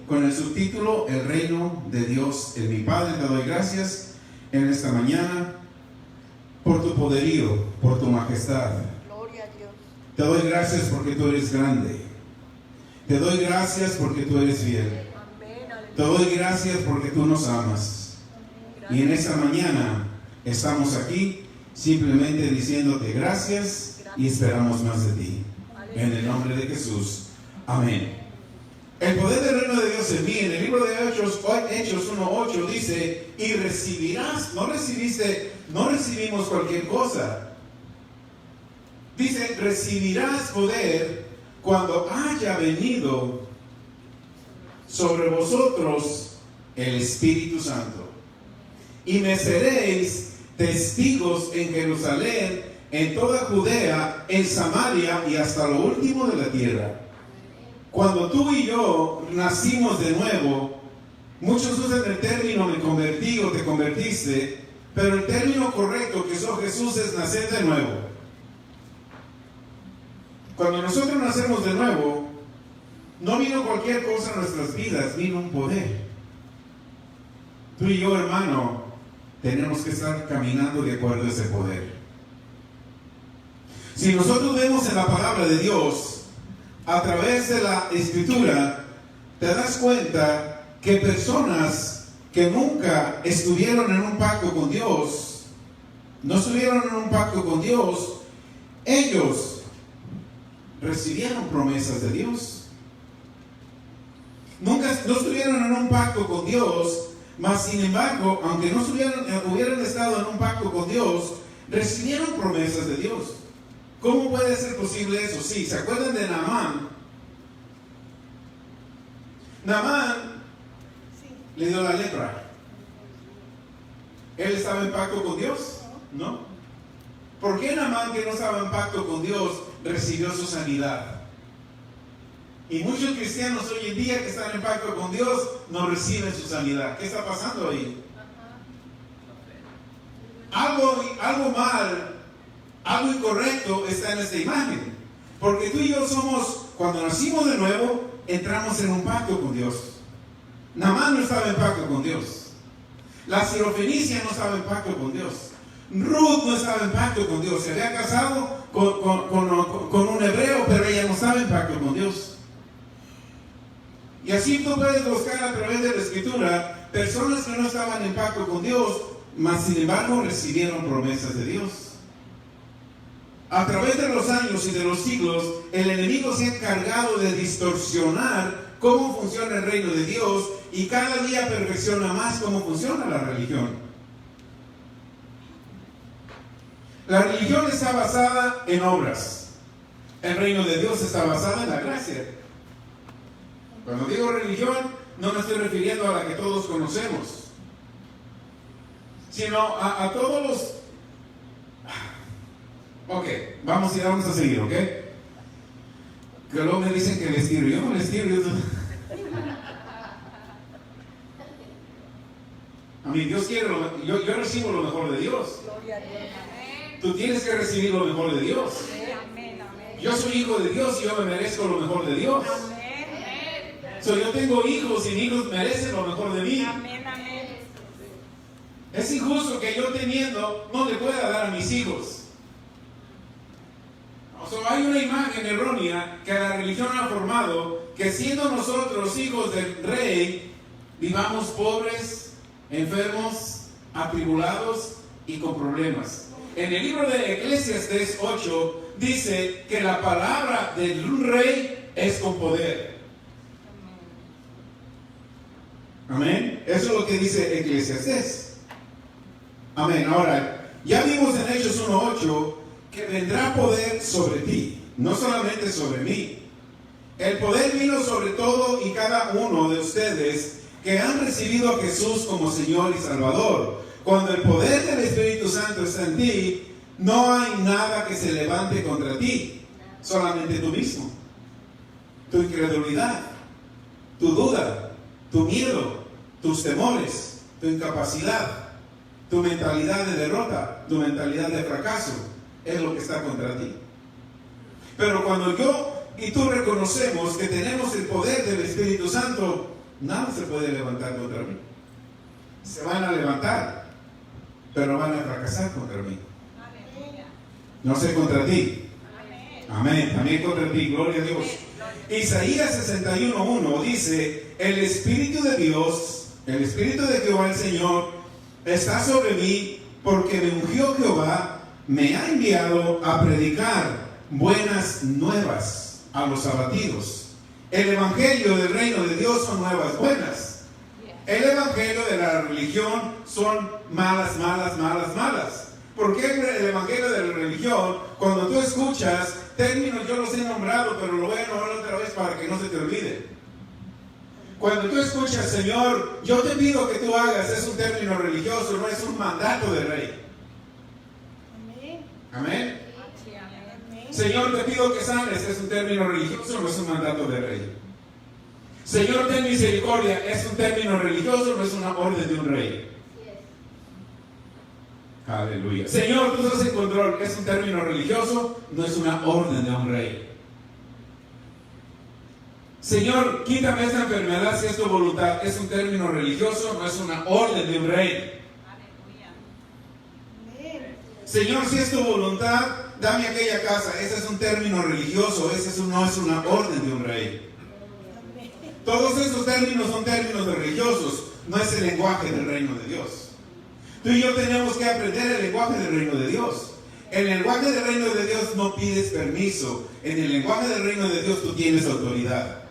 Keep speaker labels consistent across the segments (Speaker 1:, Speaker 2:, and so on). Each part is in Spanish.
Speaker 1: con el subtítulo El reino de Dios en mi Padre. Te doy gracias en esta mañana por tu poderío, por tu majestad.
Speaker 2: Gloria a Dios.
Speaker 1: Te doy gracias porque tú eres grande. Te doy gracias porque tú eres fiel. Te doy gracias porque tú nos amas. Y en esta mañana estamos aquí simplemente diciéndote gracias y esperamos más de ti. En el nombre de Jesús. Amén. El poder del reino de Dios en mí, en el libro de Hechos 1:8 dice, y recibirás, no recibimos cualquier cosa. Dice, recibirás poder cuando haya venido sobre vosotros el Espíritu Santo. Y me seréis testigos en Jerusalén, en toda Judea, en Samaria y hasta lo último de la tierra. Cuando tú y yo nacimos de nuevo, muchos usan el término me convertí o te convertiste, pero el término correcto que usó Jesús es nacer de nuevo. Cuando nosotros nacemos de nuevo, no vino cualquier cosa en nuestras vidas, vino un poder. Tú y yo, hermano, tenemos que estar caminando de acuerdo a ese poder. Si nosotros vemos en la palabra de Dios, a través de la Escritura, te das cuenta que personas que nunca estuvieron en un pacto con Dios, no estuvieron en un pacto con Dios, ellos recibieron promesas de Dios. No estuvieron en un pacto con Dios, mas sin embargo, aunque no hubieran estado en un pacto con Dios, recibieron promesas de Dios. ¿Cómo puede ser posible eso? Sí, ¿se acuerdan de Naamán? Naamán le dio la lepra. ¿Él estaba en pacto con Dios? No. ¿Por qué Naamán, que no estaba en pacto con Dios, recibió su sanidad? Y muchos cristianos hoy en día que están en pacto con Dios no reciben su sanidad. ¿Qué está pasando ahí? Algo mal, algo incorrecto está en esta imagen. Porque tú y yo somos, cuando nacimos de nuevo, entramos en un pacto con Dios. Naamán no estaba en pacto con Dios. La Sirofenicia no estaba en pacto con Dios. Ruth no estaba en pacto con Dios. Se había casado con un hebreo, pero ella no estaba en pacto con Dios. Y así tú puedes buscar a través de la Escritura personas que no estaban en pacto con Dios, mas sin embargo recibieron promesas de Dios. A través de los años y de los siglos, el enemigo se ha encargado de distorsionar cómo funciona el reino de Dios y cada día perfecciona más cómo funciona la religión. La religión está basada en obras. El reino de Dios está basado en la gracia. Cuando digo religión, no me estoy refiriendo a la que todos conocemos, sino a todos los... Ok, vamos a seguir, ¿ok? Que luego me dicen que les tiro. Yo no les tiro. A mí Dios quiere yo recibo lo mejor de Dios. Tú tienes que recibir lo mejor de Dios. Yo soy hijo de Dios y yo me merezco lo mejor de Dios. Yo tengo hijos y mis hijos merecen lo mejor de mí. Es injusto que yo teniendo no le pueda dar a mis hijos. Hay una imagen errónea que la religión ha formado, que siendo nosotros hijos del rey, vivamos pobres, enfermos, atribulados y con problemas. En el libro de Eclesiastes 8 dice que la palabra del rey es con poder. Amén. Eso es lo que dice Eclesiastes. Amén. Ahora, ya vimos en Hechos 1:8 que vendrá poder sobre ti, no solamente sobre mí. El poder vino sobre todo y cada uno de ustedes que han recibido a Jesús como Señor y Salvador. Cuando el poder del Espíritu Santo está en ti, no hay nada que se levante contra ti, solamente tú mismo. Tu incredulidad, tu duda, tu miedo, tus temores, tu incapacidad, tu mentalidad de derrota, tu mentalidad de fracaso, es lo que está contra ti. Pero cuando yo y tú reconocemos que tenemos el poder del Espíritu Santo, nada se puede levantar contra mí. Se van a levantar, pero van a fracasar contra mí. No sé contra ti. Amén. También contra ti. Gloria a Dios. Isaías 61:1 dice: el Espíritu de Dios, el Espíritu de Jehová el Señor, está sobre mí, porque me ungió Jehová, me ha enviado a predicar buenas nuevas a los abatidos. El evangelio del reino de Dios son nuevas buenas. El evangelio de la religión son malas, malas, malas, malas. ¿Por qué el evangelio de la religión, cuando tú escuchas términos, yo los he nombrado, pero lo voy a nombrar otra vez para que no se te olvide? Cuando tú escuchas, Señor, yo te pido que tú hagas, es un término religioso, no es un mandato del rey. Amén. Señor, te pido que sanes, es un término religioso, no es un mandato del rey. Señor, ten misericordia, es un término religioso, no es una orden de un rey. Aleluya. Señor, tú estás en control, es un término religioso, no es una orden de un rey. Señor, quítame esta enfermedad si es tu voluntad, es un término religioso, no es una orden de un rey. Señor, si es tu voluntad, dame aquella casa, ese es un término religioso, ese no es una orden de un rey. Todos esos términos son términos religiosos, no es el lenguaje del reino de Dios. Tú y yo tenemos que aprender el lenguaje del reino de Dios. En el lenguaje del reino de Dios no pides permiso. En el lenguaje del reino de Dios tú tienes autoridad.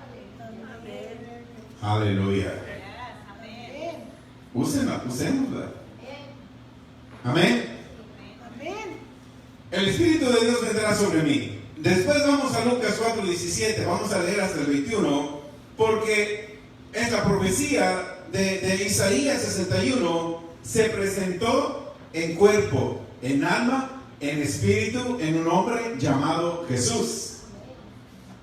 Speaker 1: Aleluya. Úsenla. Amén. El Espíritu de Dios vendrá sobre mí. Después vamos a Lucas 4:17. Vamos a leer hasta el 21. Porque es la profecía de Isaías 61. Se presentó en cuerpo, en alma, en espíritu, en un hombre llamado Jesús.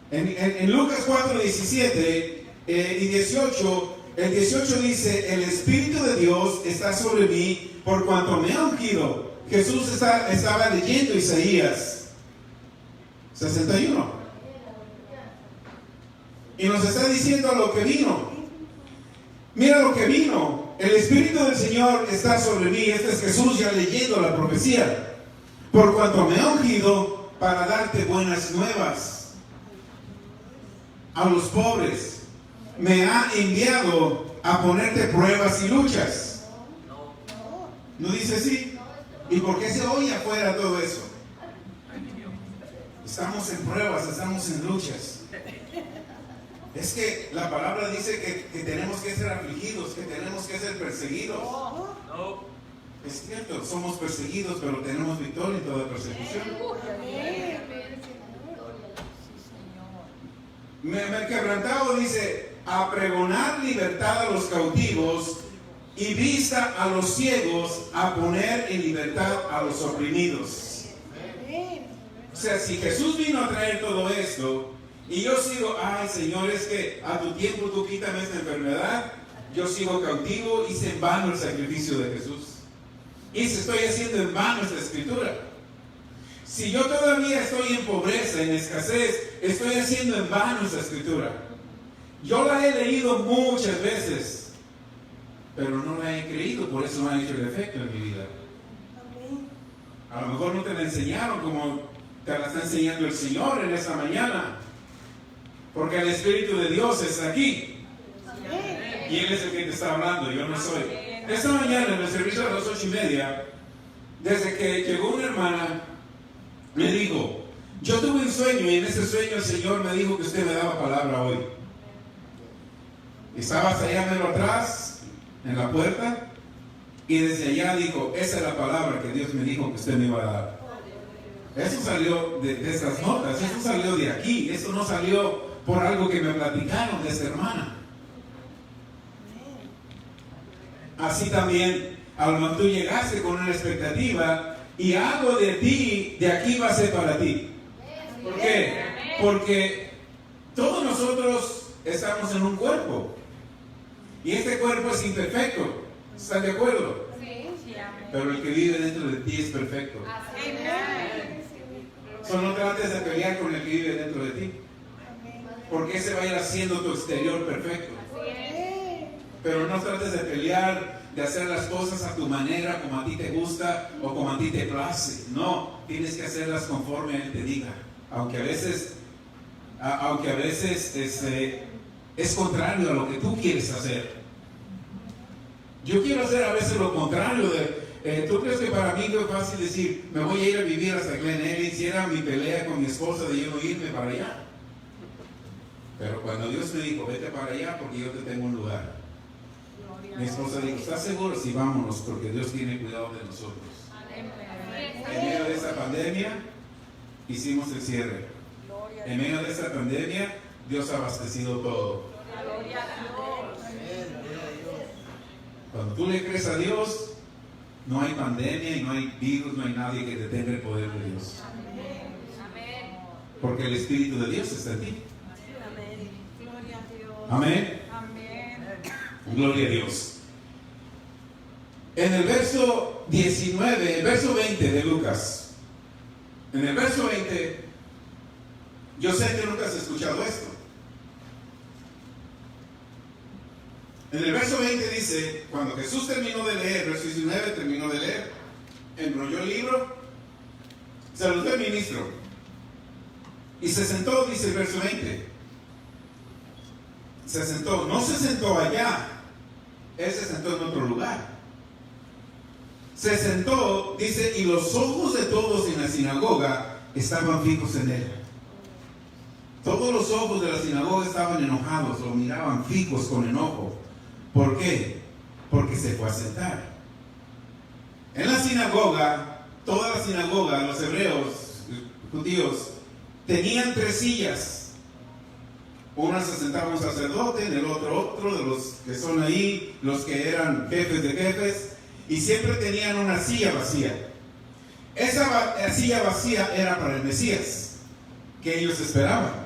Speaker 1: En Lucas 4:17 y 18, el 18 dice: el Espíritu de Dios está sobre mí por cuanto me ha ungido. Jesús estaba leyendo Isaías 61 y nos está diciendo lo que vino. Mira lo que vino. El Espíritu del Señor está sobre mí. Este es Jesús ya leyendo la profecía. Por cuanto me ha ungido para darte buenas nuevas a los pobres. Me ha enviado a ponerte pruebas y luchas. ¿No dice así? ¿Y por qué se oye afuera todo eso? Estamos en pruebas, estamos en luchas. Es que la palabra dice que tenemos que ser afligidos, que tenemos que ser perseguidos. No. Es cierto, somos perseguidos, pero tenemos victoria en toda persecución. Me quebrantado dice: a pregonar libertad a los cautivos y vista a los ciegos, a poner en libertad a los oprimidos. O sea, si Jesús vino a traer todo esto, y yo sigo, ay Señor, es que a tu tiempo tú quítame esta enfermedad, yo sigo cautivo, hice en vano el sacrificio de Jesús. Estoy haciendo en vano esta escritura. Si yo todavía estoy en pobreza, en escasez, estoy haciendo en vano esta escritura. Yo la he leído muchas veces, pero no la he creído, por eso no ha hecho el efecto en mi vida. A lo mejor no te la enseñaron como te la está enseñando el Señor en esta mañana. Porque el Espíritu de Dios está aquí. Y Él es el que te está hablando, yo no soy. Esta mañana en el servicio a las 8:30, desde que llegó una hermana, me dijo: yo tuve un sueño y en ese sueño el Señor me dijo que usted me daba palabra hoy. Estaba hasta allá medio atrás, en la puerta, y desde allá dijo: esa es la palabra que Dios me dijo que usted me iba a dar. Eso salió de estas notas, eso salió de aquí, eso no salió por algo que me platicaron de esta hermana. Así también, a lo mejor tú llegaste con una expectativa y algo de ti, de aquí va a ser para ti. ¿Por qué? Porque todos nosotros estamos en un cuerpo y este cuerpo es imperfecto. ¿Están de acuerdo? Pero el que vive dentro de ti es perfecto. Solo trates de pelear con el que vive dentro de ti, porque ese va a ir haciendo tu exterior perfecto. Pero no trates de pelear, de hacer las cosas a tu manera, como a ti te gusta o como a ti te place. No, tienes que hacerlas conforme Él te diga. Aunque a veces es contrario a lo que tú quieres hacer. Yo quiero hacer a veces lo contrario de... ¿Tú crees que para mí es fácil decir, me voy a ir a vivir hasta Glen Ellyn? Si era mi pelea con mi esposa de yo no irme para allá. Pero cuando Dios me dijo, vete para allá porque yo te tengo un lugar. Mi esposa dijo, ¿estás seguro? Sí, vámonos, porque Dios tiene cuidado de nosotros. En medio de esa pandemia, hicimos el cierre. En medio de esa pandemia, Dios ha abastecido todo. Cuando tú le crees a Dios, no hay pandemia y no hay virus, no hay nadie que detenga el poder de Dios. Porque el Espíritu de Dios está en ti. Amén. Gloria a Dios. En el verso 19, el verso 20 de Lucas. En el verso 20, yo sé que nunca has escuchado esto. En el verso 20 dice, cuando Jesús terminó de leer, verso 19 terminó de leer, enrolló el libro, saludó al ministro y se sentó, dice el verso 20. Se sentó, no se sentó allá, Él se sentó en otro lugar. Se sentó, dice, y los ojos de todos en la sinagoga estaban fijos en Él. Todos los ojos de la sinagoga estaban enojados, lo miraban fijos con enojo. ¿Por qué? Porque se fue a sentar. En la sinagoga, toda la sinagoga, los hebreos, judíos, tenían 3 sillas. Una se sentaba un sacerdote, en el otro de los que son ahí, los que eran jefes de jefes, y siempre tenían una silla vacía. Esa silla vacía era para el Mesías, que ellos esperaban.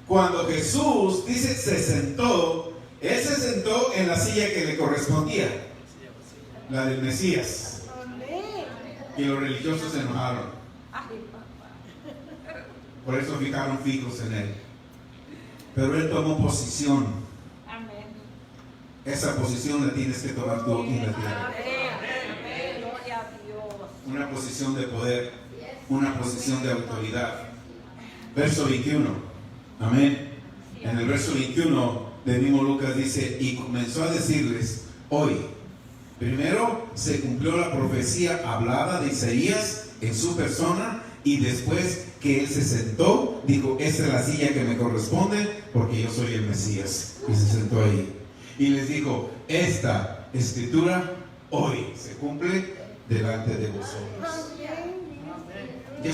Speaker 1: Cuando Jesús, dice, se sentó, Él se sentó en la silla que le correspondía, la del Mesías. Y los religiosos se enojaron. Por eso fijaron fijos en Él. Pero Él tomó posición. Esa posición la tienes que tomar tú aquí en la tierra. Una posición de poder, una posición de autoridad. Verso 21. Amén. En el verso 21 del mismo Lucas dice, y comenzó a decirles, hoy, primero se cumplió la profecía hablada de Isaías en su persona, y después que Él se sentó, dijo, esta es la silla que me corresponde, porque yo soy el Mesías. Y se sentó ahí. Y les dijo, esta escritura hoy se cumple delante de vosotros. Ya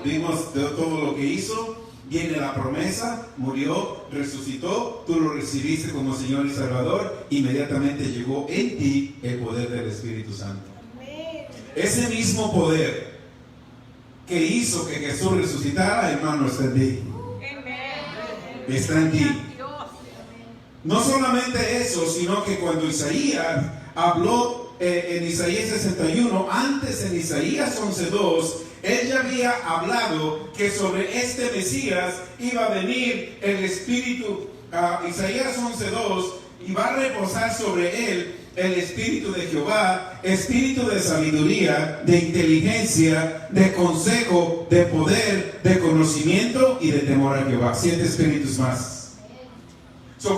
Speaker 1: vimos de todo lo que hizo. Viene la promesa, murió, resucitó, tú lo recibiste como Señor y Salvador, inmediatamente llegó en ti el poder del Espíritu Santo. Ese mismo poder que hizo que Jesús resucitara, hermano, está en ti. Está en ti. No solamente eso, sino que cuando Isaías habló en Isaías 61, antes en Isaías 11:2, Él ya había hablado que sobre este Mesías iba a venir el Espíritu. Isaías 11:2, y va a reposar sobre Él el Espíritu de Jehová, Espíritu de sabiduría, de inteligencia, de consejo, de poder, de conocimiento y de temor a Jehová. 7 espíritus más.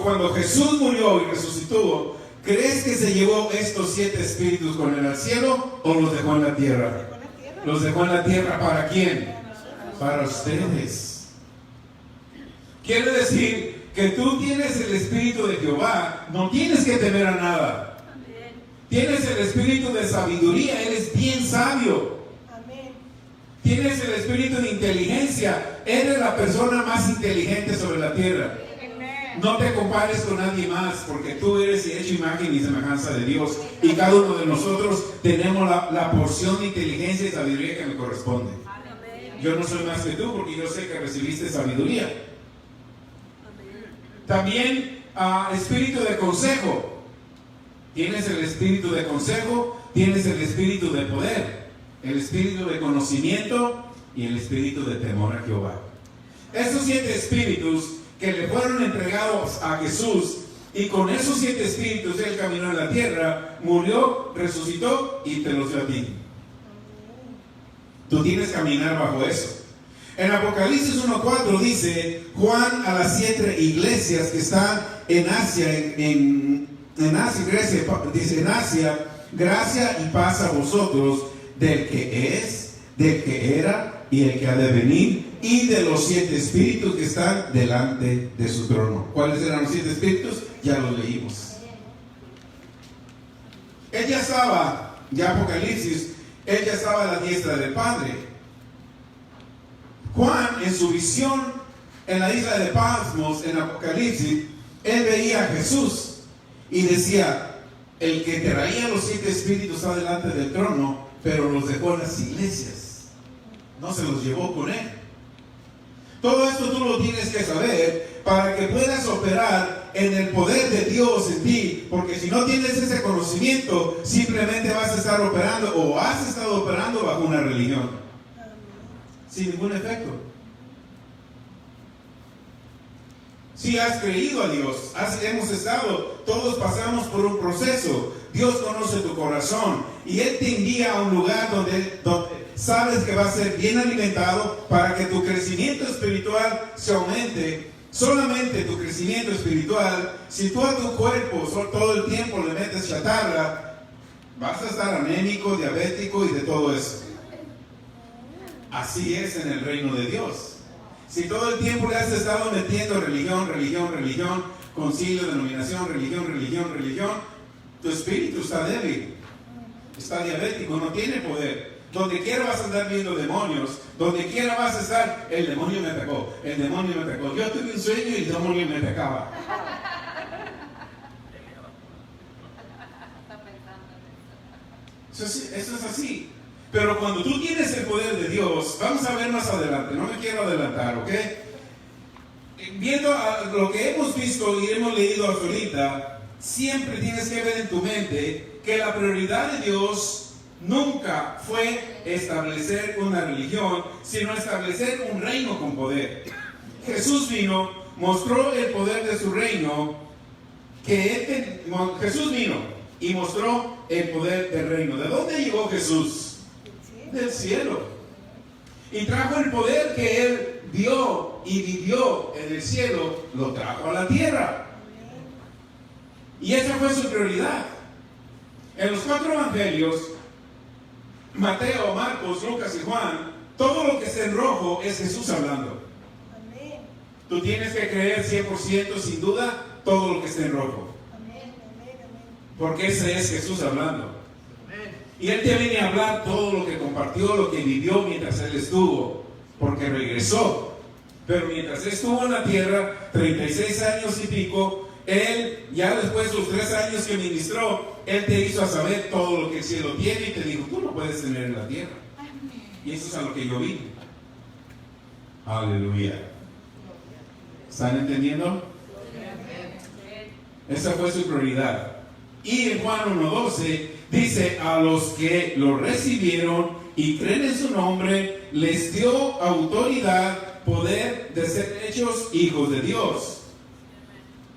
Speaker 1: Cuando Jesús murió y resucitó, ¿crees que se llevó estos 7 espíritus con Él al cielo o los dejó en la tierra? Los dejó en la tierra. ¿Para quién? Para ustedes. Quiere decir que tú tienes el Espíritu de Jehová, no tienes que temer a nada. Tienes el espíritu de sabiduría, eres bien sabio. Tienes el espíritu de inteligencia, eres la persona más inteligente sobre la tierra. No te compares con nadie más, porque tú eres hecho imagen y semejanza de Dios, y cada uno de nosotros tenemos la porción de inteligencia y sabiduría que me corresponde. Yo no soy más que tú, porque yo sé que recibiste sabiduría. También espíritu de consejo. Tienes el espíritu de consejo, tienes el espíritu de poder, el espíritu de conocimiento y el espíritu de temor a Jehová. Estos 7 espíritus que le fueron entregados a Jesús Y con esos 7 espíritus Él caminó en la tierra, murió, resucitó y te los dio a ti. Tú tienes que caminar bajo eso. En Apocalipsis 1:4 dice Juan a las 7 iglesias que están en Asia, en Asia, Grecia, dice en Asia, gracia y paz a vosotros, del que es, del que era y el que ha de venir, y de los 7 espíritus que están delante de su trono. ¿Cuáles eran los 7 espíritus? Ya los leímos. Él ya estaba, ya Apocalipsis, él ya estaba a la diestra del Padre. Juan, en su visión en la isla de Patmos, en Apocalipsis, él veía a Jesús y decía: el que traía los 7 espíritus está delante del trono, pero los dejó en las iglesias, no se los llevó con él. Todo esto tú lo tienes que saber para que puedas operar en el poder de Dios en ti, porque si no tienes ese conocimiento, simplemente vas a estar operando o has estado operando bajo una religión sin ningún efecto. Si has creído a Dios, hemos estado, todos pasamos por un proceso. Dios conoce tu corazón y Él te envía a un lugar donde sabes que va a ser bien alimentado para que tu crecimiento espiritual se aumente. Solamente tu crecimiento espiritual, si tú a tu cuerpo todo el tiempo le metes chatarra, vas a estar anémico, diabético y de todo eso. Así es en el reino de Dios. Si todo el tiempo le has estado metiendo religión, concilio, denominación, religión, tu espíritu está débil, está diabético, no tiene poder. Donde quiera vas a andar viendo demonios, donde quiera vas a estar, el demonio me atacó, yo tuve un sueño y el demonio me atacaba. Eso es así. Pero cuando tú tienes el poder de Dios, vamos a ver más adelante, no me quiero adelantar, ¿ok? Viendo lo que hemos visto y hemos leído hasta ahorita, siempre tienes que ver en tu mente que la prioridad de Dios nunca fue establecer una religión, sino establecer un reino con poder. Jesús vino, mostró el poder de su reino, Jesús vino y mostró el poder del reino. ¿De dónde llegó Jesús? Del cielo. Y trajo el poder que Él vio y vivió en el cielo, lo trajo a la tierra. Y esa fue su prioridad. En los 4 evangelios, Mateo, Marcos, Lucas y Juan, todo lo que está en rojo es Jesús hablando. Amén. Tú tienes que creer 100% sin duda todo lo que está en rojo. Amén. Porque ese es Jesús hablando. Amén. Y Él te viene a hablar todo lo que compartió, lo que vivió mientras Él estuvo, porque regresó. Pero mientras estuvo en la tierra, 36 años y pico, Él, ya después de los 3 años que ministró, Él te hizo a saber todo lo que el cielo tiene y te dijo: tú lo puedes tener en la tierra. Y eso es a lo que yo vine. Aleluya. ¿Están entendiendo? Esa fue su prioridad. Y en Juan 1:12 dice: a los que lo recibieron y creen en su nombre, les dio autoridad, poder de ser hechos hijos de Dios.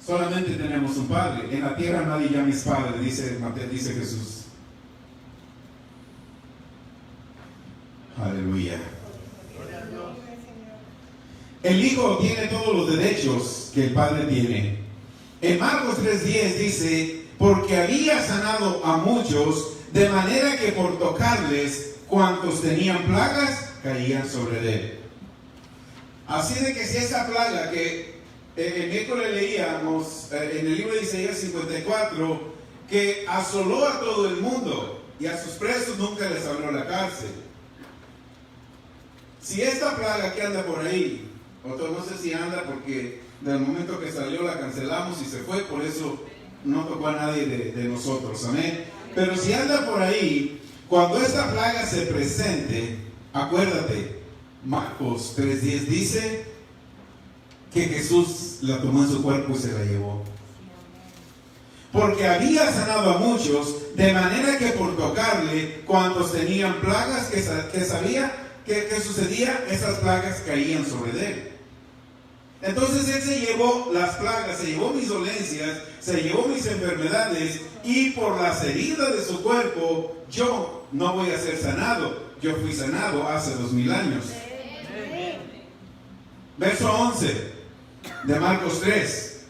Speaker 1: Solamente tenemos un Padre. En la tierra nadie llama es Padre, dice Jesús. Aleluya. El Hijo tiene todos los derechos que el Padre tiene. En Marcos 3:10 dice: porque había sanado a muchos, de manera que por tocarles, cuantos tenían plagas, caían sobre él. Así de que si esa plaga que el miércoles leíamos en el libro de Isaías 54, que asoló a todo el mundo y a sus presos nunca les abrió la cárcel. Si esta plaga que anda por ahí, no sé si anda porque del momento que salió la cancelamos y se fue, por eso no tocó a nadie de nosotros, amén. Pero si anda por ahí, cuando esta plaga se presente, acuérdate, Marcos 3:10 dice que Jesús la tomó en su cuerpo y se la llevó. Porque había sanado a muchos, de manera que por tocarle, cuantos tenían plagas que sabía que sucedía, esas plagas caían sobre él. Entonces Él se llevó las plagas, se llevó mis dolencias, se llevó mis enfermedades, y por las heridas de su cuerpo yo no voy a ser sanado. Yo fui sanado hace 2000 años. Verso 11 de Marcos 3.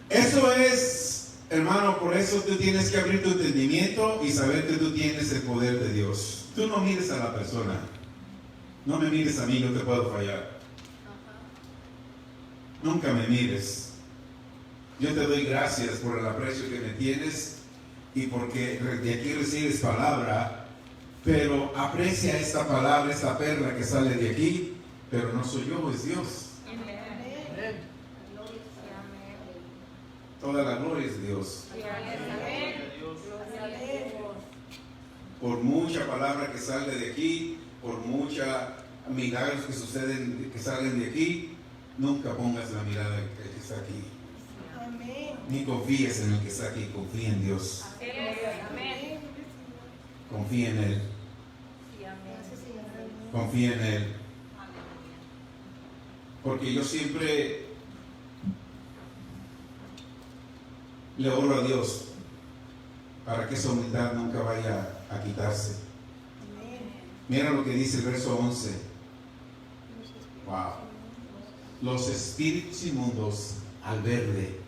Speaker 1: Eso es, hermano, por eso tú tienes que abrir tu entendimiento y saber que tú tienes el poder de Dios. Tú no mires a la persona. No me mires a mí, yo te puedo fallar. Nunca me mires. Yo te doy gracias por el aprecio que me tienes y porque de aquí recibes palabra, pero aprecia esta palabra, esta perla que sale de aquí, pero no soy yo, es Dios. Toda la gloria es de Dios. Por mucha palabra que sale de aquí, por muchos milagros que suceden, que salen de aquí, nunca pongas la mirada en el que está aquí. Ni confíes en el que está aquí, confía en Dios. Confía en Él. Confía en Él. Porque yo siempre le oro a Dios para que esa humildad nunca vaya a quitarse. Mira lo que dice el verso 11. Wow. Los espíritus inmundos al verle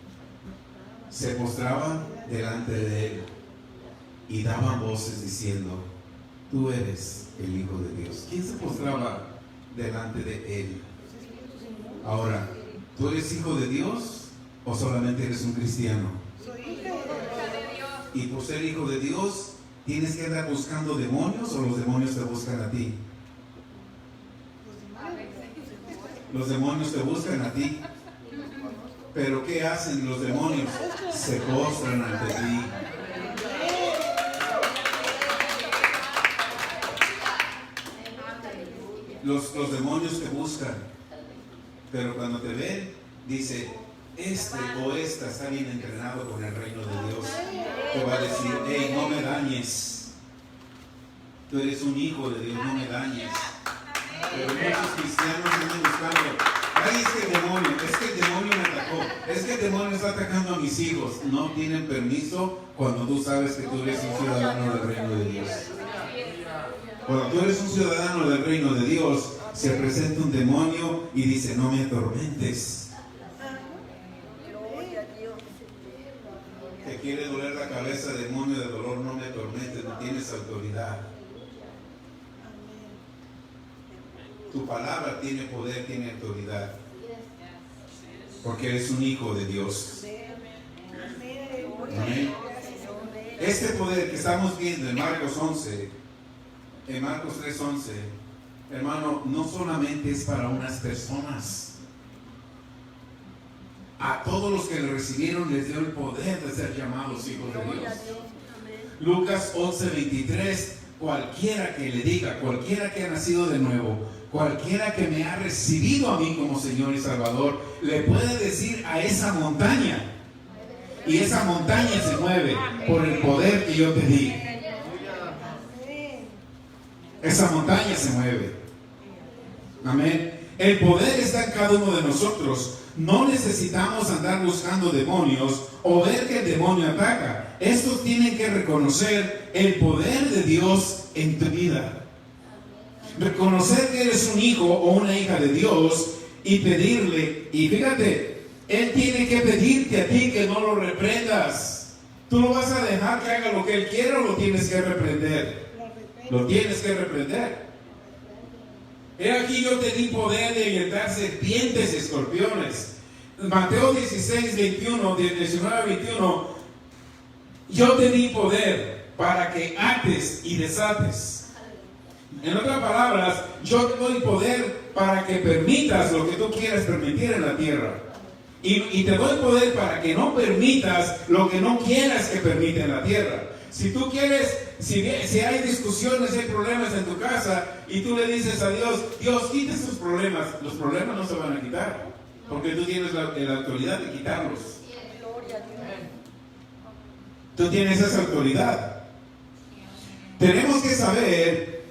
Speaker 1: se postraban delante de Él y daban voces diciendo: tú eres el Hijo de Dios. ¿Quién se postraba delante de Él? Ahora, ¿tú eres hijo de Dios o solamente eres un cristiano?
Speaker 2: Soy hijo de Dios.
Speaker 1: Y por ser hijo de Dios, ¿tienes que andar buscando demonios o los demonios te buscan a ti? Los demonios te buscan a ti. Pero ¿qué hacen los demonios? Se postran ante ti. Los demonios te buscan, pero cuando te ven, dice: este o esta está bien entrenado con el reino de Dios. Te va a decir: hey, no me dañes. Tú eres un hijo de Dios, no me dañes. Pero muchos cristianos andan buscando: ay, es que el demonio me atacó, es que el demonio está atacando a mis hijos. No tienen permiso cuando tú sabes que tú eres un ciudadano del reino de Dios. Cuando tú eres un ciudadano del reino de Dios, se presenta un demonio y dice: no me atormentes. Te quiere doler la cabeza, demonio de dolor, no me atormentes, no tienes autoridad. Tu palabra tiene poder, tiene autoridad, porque eres un hijo de Dios. Amén. Este poder que estamos viendo en Marcos 11, en Marcos 3:11, hermano, no solamente es para unas personas. A todos los que le recibieron les dio el poder de ser llamados hijos de Dios. Lucas 11:23, cualquiera que le diga, cualquiera que ha nacido de nuevo, cualquiera que me ha recibido a mí como Señor y Salvador, le puede decir a esa montaña, y esa montaña se mueve por el poder que yo te di. Esa montaña se mueve. Amén. El poder está en cada uno de nosotros. No necesitamos andar buscando demonios o ver que el demonio ataca. Estos tienen que reconocer el poder de Dios en tu vida. Reconocer que eres un hijo o una hija de Dios y pedirle. Y fíjate, Él tiene que pedirte a ti que no lo reprendas. ¿Tú lo vas a dejar que haga lo que Él quiere o lo tienes que reprender? Lo tienes que reprender. He aquí yo te di poder de ahuyentar serpientes y escorpiones. Mateo 16:21, 19-21. Yo te di poder para que ates y desates. En otras palabras, yo te doy poder para que permitas lo que tú quieras permitir en la tierra. Y te doy poder para que no permitas lo que no quieras que permita en la tierra. Si tú quieres, si hay discusiones, hay problemas en tu casa y tú le dices a Dios: Dios, quita esos problemas, los problemas no se van a quitar, porque tú tienes la autoridad de quitarlos. Tú tienes esa autoridad. Tenemos que saber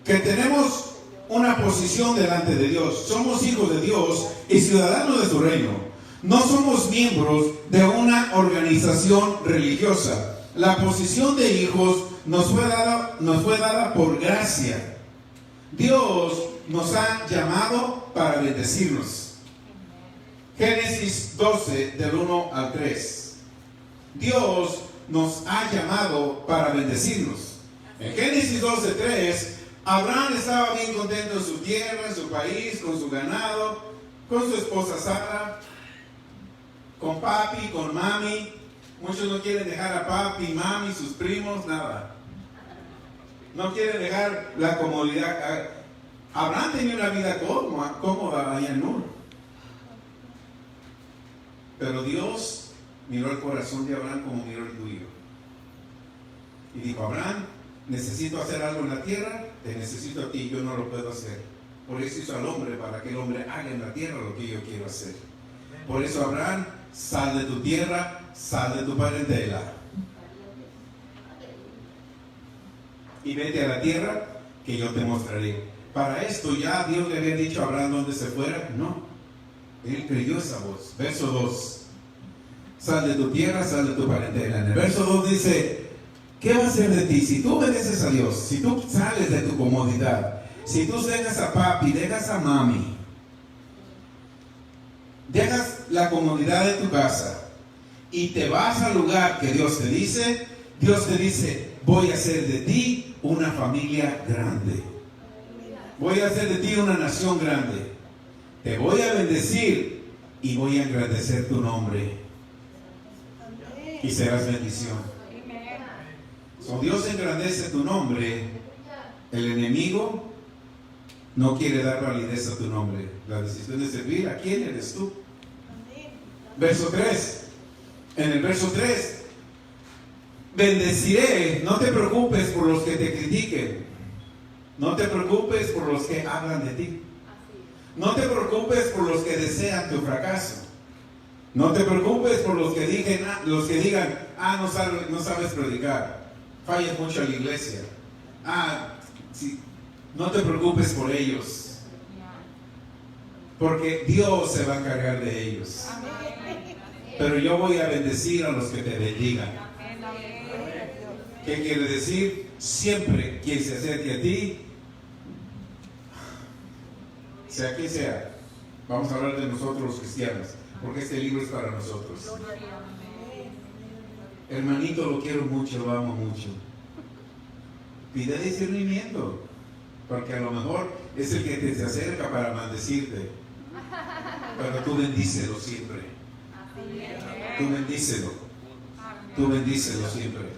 Speaker 1: que tenemos una posición delante de Dios. Somos hijos de Dios y ciudadanos de su reino. No somos miembros de una organización religiosa. La posición de hijos nos fue dada por gracia. Dios nos ha llamado para bendecirnos. Génesis 12, del 1 al 3. Dios nos ha llamado para bendecirnos. En Génesis 12, 3, Abraham estaba bien contento en su tierra, en su país, con su ganado, con su esposa Sara, con papi, con mami. Muchos no quieren dejar a papi, mami, sus primos, nada. No quieren dejar la comodidad. Abraham tenía una vida cómoda allá en Ur. Pero Dios miró el corazón de Abraham como miró el tuyo. Y dijo: Abraham, necesito hacer algo en la tierra, te necesito a ti, yo no lo puedo hacer. Por eso hizo al hombre, para que el hombre haga en la tierra lo que yo quiero hacer. Por eso, Abraham, sal de tu tierra, sal de tu parentela y vete a la tierra que yo te mostraré. Para esto ya Dios le había dicho a Abraham dónde se fuera. No, él creyó esa voz. Verso 2: sal de tu tierra, sal de tu parentela. En el verso 2 dice: ¿qué va a hacer de ti si tú obedeces a Dios? Si tú sales de tu comodidad, si tú dejas a papi, dejas a mami, dejas la comodidad de tu casa y te vas al lugar que Dios te dice, voy a hacer de ti una familia grande. Voy a hacer de ti una nación grande. Te voy a bendecir y voy a engrandecer tu nombre. Y serás bendición. So, Dios engrandece tu nombre. El enemigo no quiere dar validez a tu nombre. La decisión de servir, ¿a quién eres tú? Verso 3. En el verso 3: bendeciré. No te preocupes por los que te critiquen. No te preocupes por los que hablan de ti. No te preocupes por los que desean tu fracaso. No te preocupes por los que digan, no sabes predicar. Fallas mucho en la iglesia. Sí. No te preocupes por ellos. Porque Dios se va a encargar de ellos. Pero yo voy a bendecir a los que te bendigan. ¿Qué quiere decir? Siempre quien se acerque a ti, sea quien sea. Vamos a hablar de nosotros los cristianos, porque este libro es para nosotros. Hermanito, lo quiero mucho, lo amo mucho. Pide discernimiento, porque a lo mejor es el que te se acerca para maldecirte. Pero tú bendícelo siempre. Tú bendícelo siempre.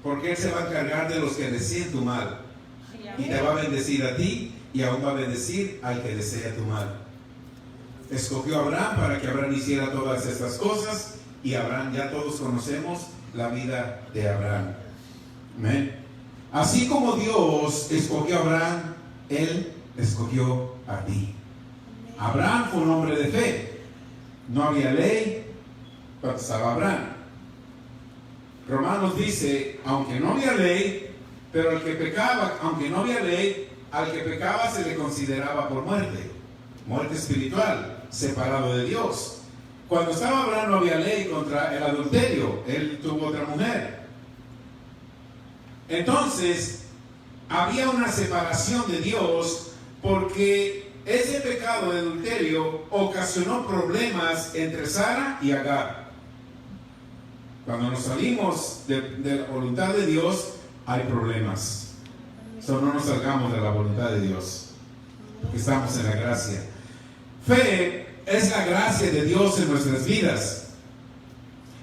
Speaker 1: Porque Él se va a encargar de los que desean tu mal. Y te va a bendecir a ti, y aún va a bendecir al que desea tu mal. Escogió a Abraham para que Abraham hiciera todas estas cosas. Y Abraham, ya todos conocemos la vida de Abraham. Amén. Así como Dios escogió a Abraham, Él escogió a ti. Abraham fue un hombre de fe. No había ley cuando estaba Abraham. Romanos dice: aunque no había ley, pero el que pecaba, aunque no había ley, al que pecaba se le consideraba por muerte espiritual, separado de Dios. Cuando estaba Abraham no había ley contra el adulterio. Él tuvo otra mujer. Entonces había una separación de Dios, porque ese pecado de adulterio ocasionó problemas entre Sara y Agar. Cuando nos salimos de la voluntad de Dios, hay problemas. No nos salgamos de la voluntad de Dios, porque estamos en la gracia. Fe es la gracia de Dios en nuestras vidas,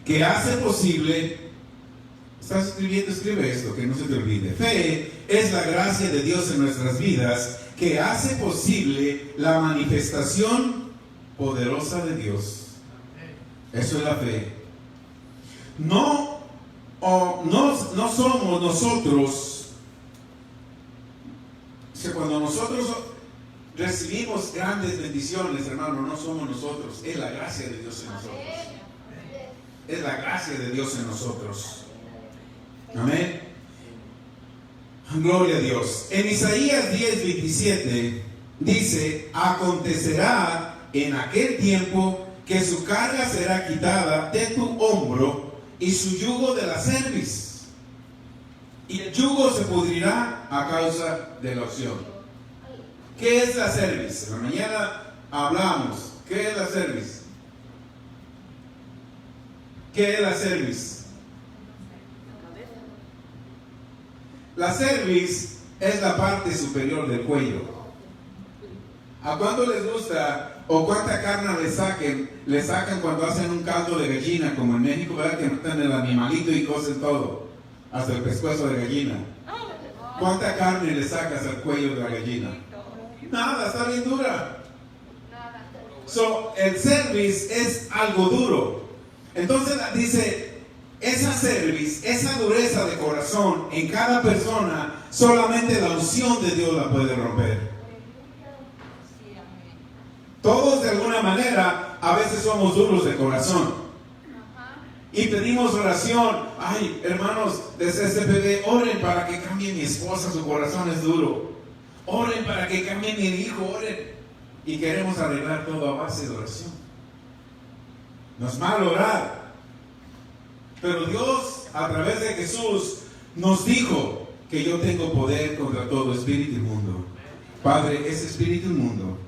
Speaker 1: que hace posible. ¿Estás escribiendo? Escribe esto, que no se te olvide. Fe es la gracia de Dios en nuestras vidas, que hace posible la manifestación poderosa de Dios. Eso es la fe. No somos nosotros. Cuando nosotros recibimos grandes bendiciones, hermano, no somos nosotros. Es la gracia de Dios en nosotros. Es la gracia de Dios en nosotros. Amén. Gloria a Dios. En Isaías 10:27 dice: acontecerá en aquel tiempo que su carga será quitada de tu hombro y su yugo de la cerviz, y el yugo se pudrirá a causa de la unción. ¿Qué es la cerviz? En la mañana hablamos. ¿Qué es la cerviz? ¿Qué es la cerviz? La cerviz es la parte superior del cuello. ¿A cuánto les gusta o cuánta carne le sacan cuando hacen un caldo de gallina, como en México, ¿verdad? Que meten el animalito y cocen todo, hasta el pescuezo de gallina? ¿Cuánta carne le sacas al cuello de la gallina? Nada, está bien dura. So, el cerviz es algo duro. Entonces dice, esa cerviz, esa dureza de corazón en cada persona, solamente la unción de Dios la puede romper. Todos de alguna manera a veces somos duros de corazón y pedimos oración. Ay, hermanos de CCPD, oren para que cambie mi esposa, su corazón es duro. Oren para que cambie mi hijo, oren. Y queremos arreglar todo a base de oración. No es malo orar, pero Dios a través de Jesús nos dijo que yo tengo poder contra todo espíritu inmundo. Padre, ese espíritu inmundo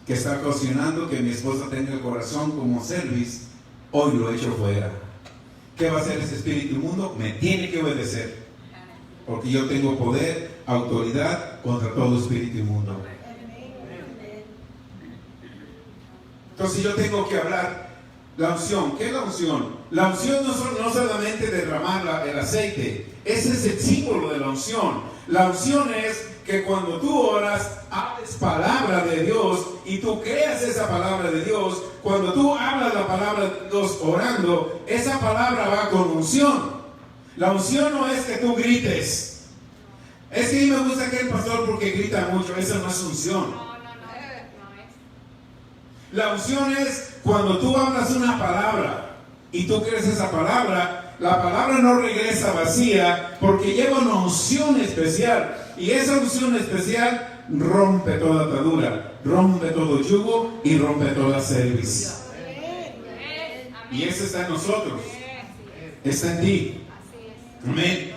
Speaker 1: que está ocasionando que mi esposa tenga el corazón como cerviz, hoy lo echo fuera. ¿Qué va a hacer ese espíritu inmundo? Me tiene que obedecer, porque yo tengo poder, autoridad contra todo espíritu inmundo. Entonces yo tengo que hablar la unción. ¿Qué es la unción? La unción no solamente derramar el aceite, ese es el símbolo de la unción. La unción es que cuando tú oras, hables palabra de Dios y tú creas esa palabra de Dios. Cuando tú hablas la palabra de Dios orando, esa palabra va con unción. La unción no es que tú grites. Es que a mí me gusta aquel pastor porque grita mucho. Esa no es unción. La unción es cuando tú hablas una palabra y tú crees esa palabra, la palabra no regresa vacía porque lleva una unción especial. Y esa unción especial rompe toda atadura, rompe todo yugo y rompe toda cerviz. Y eso está en nosotros, está en ti. Amén.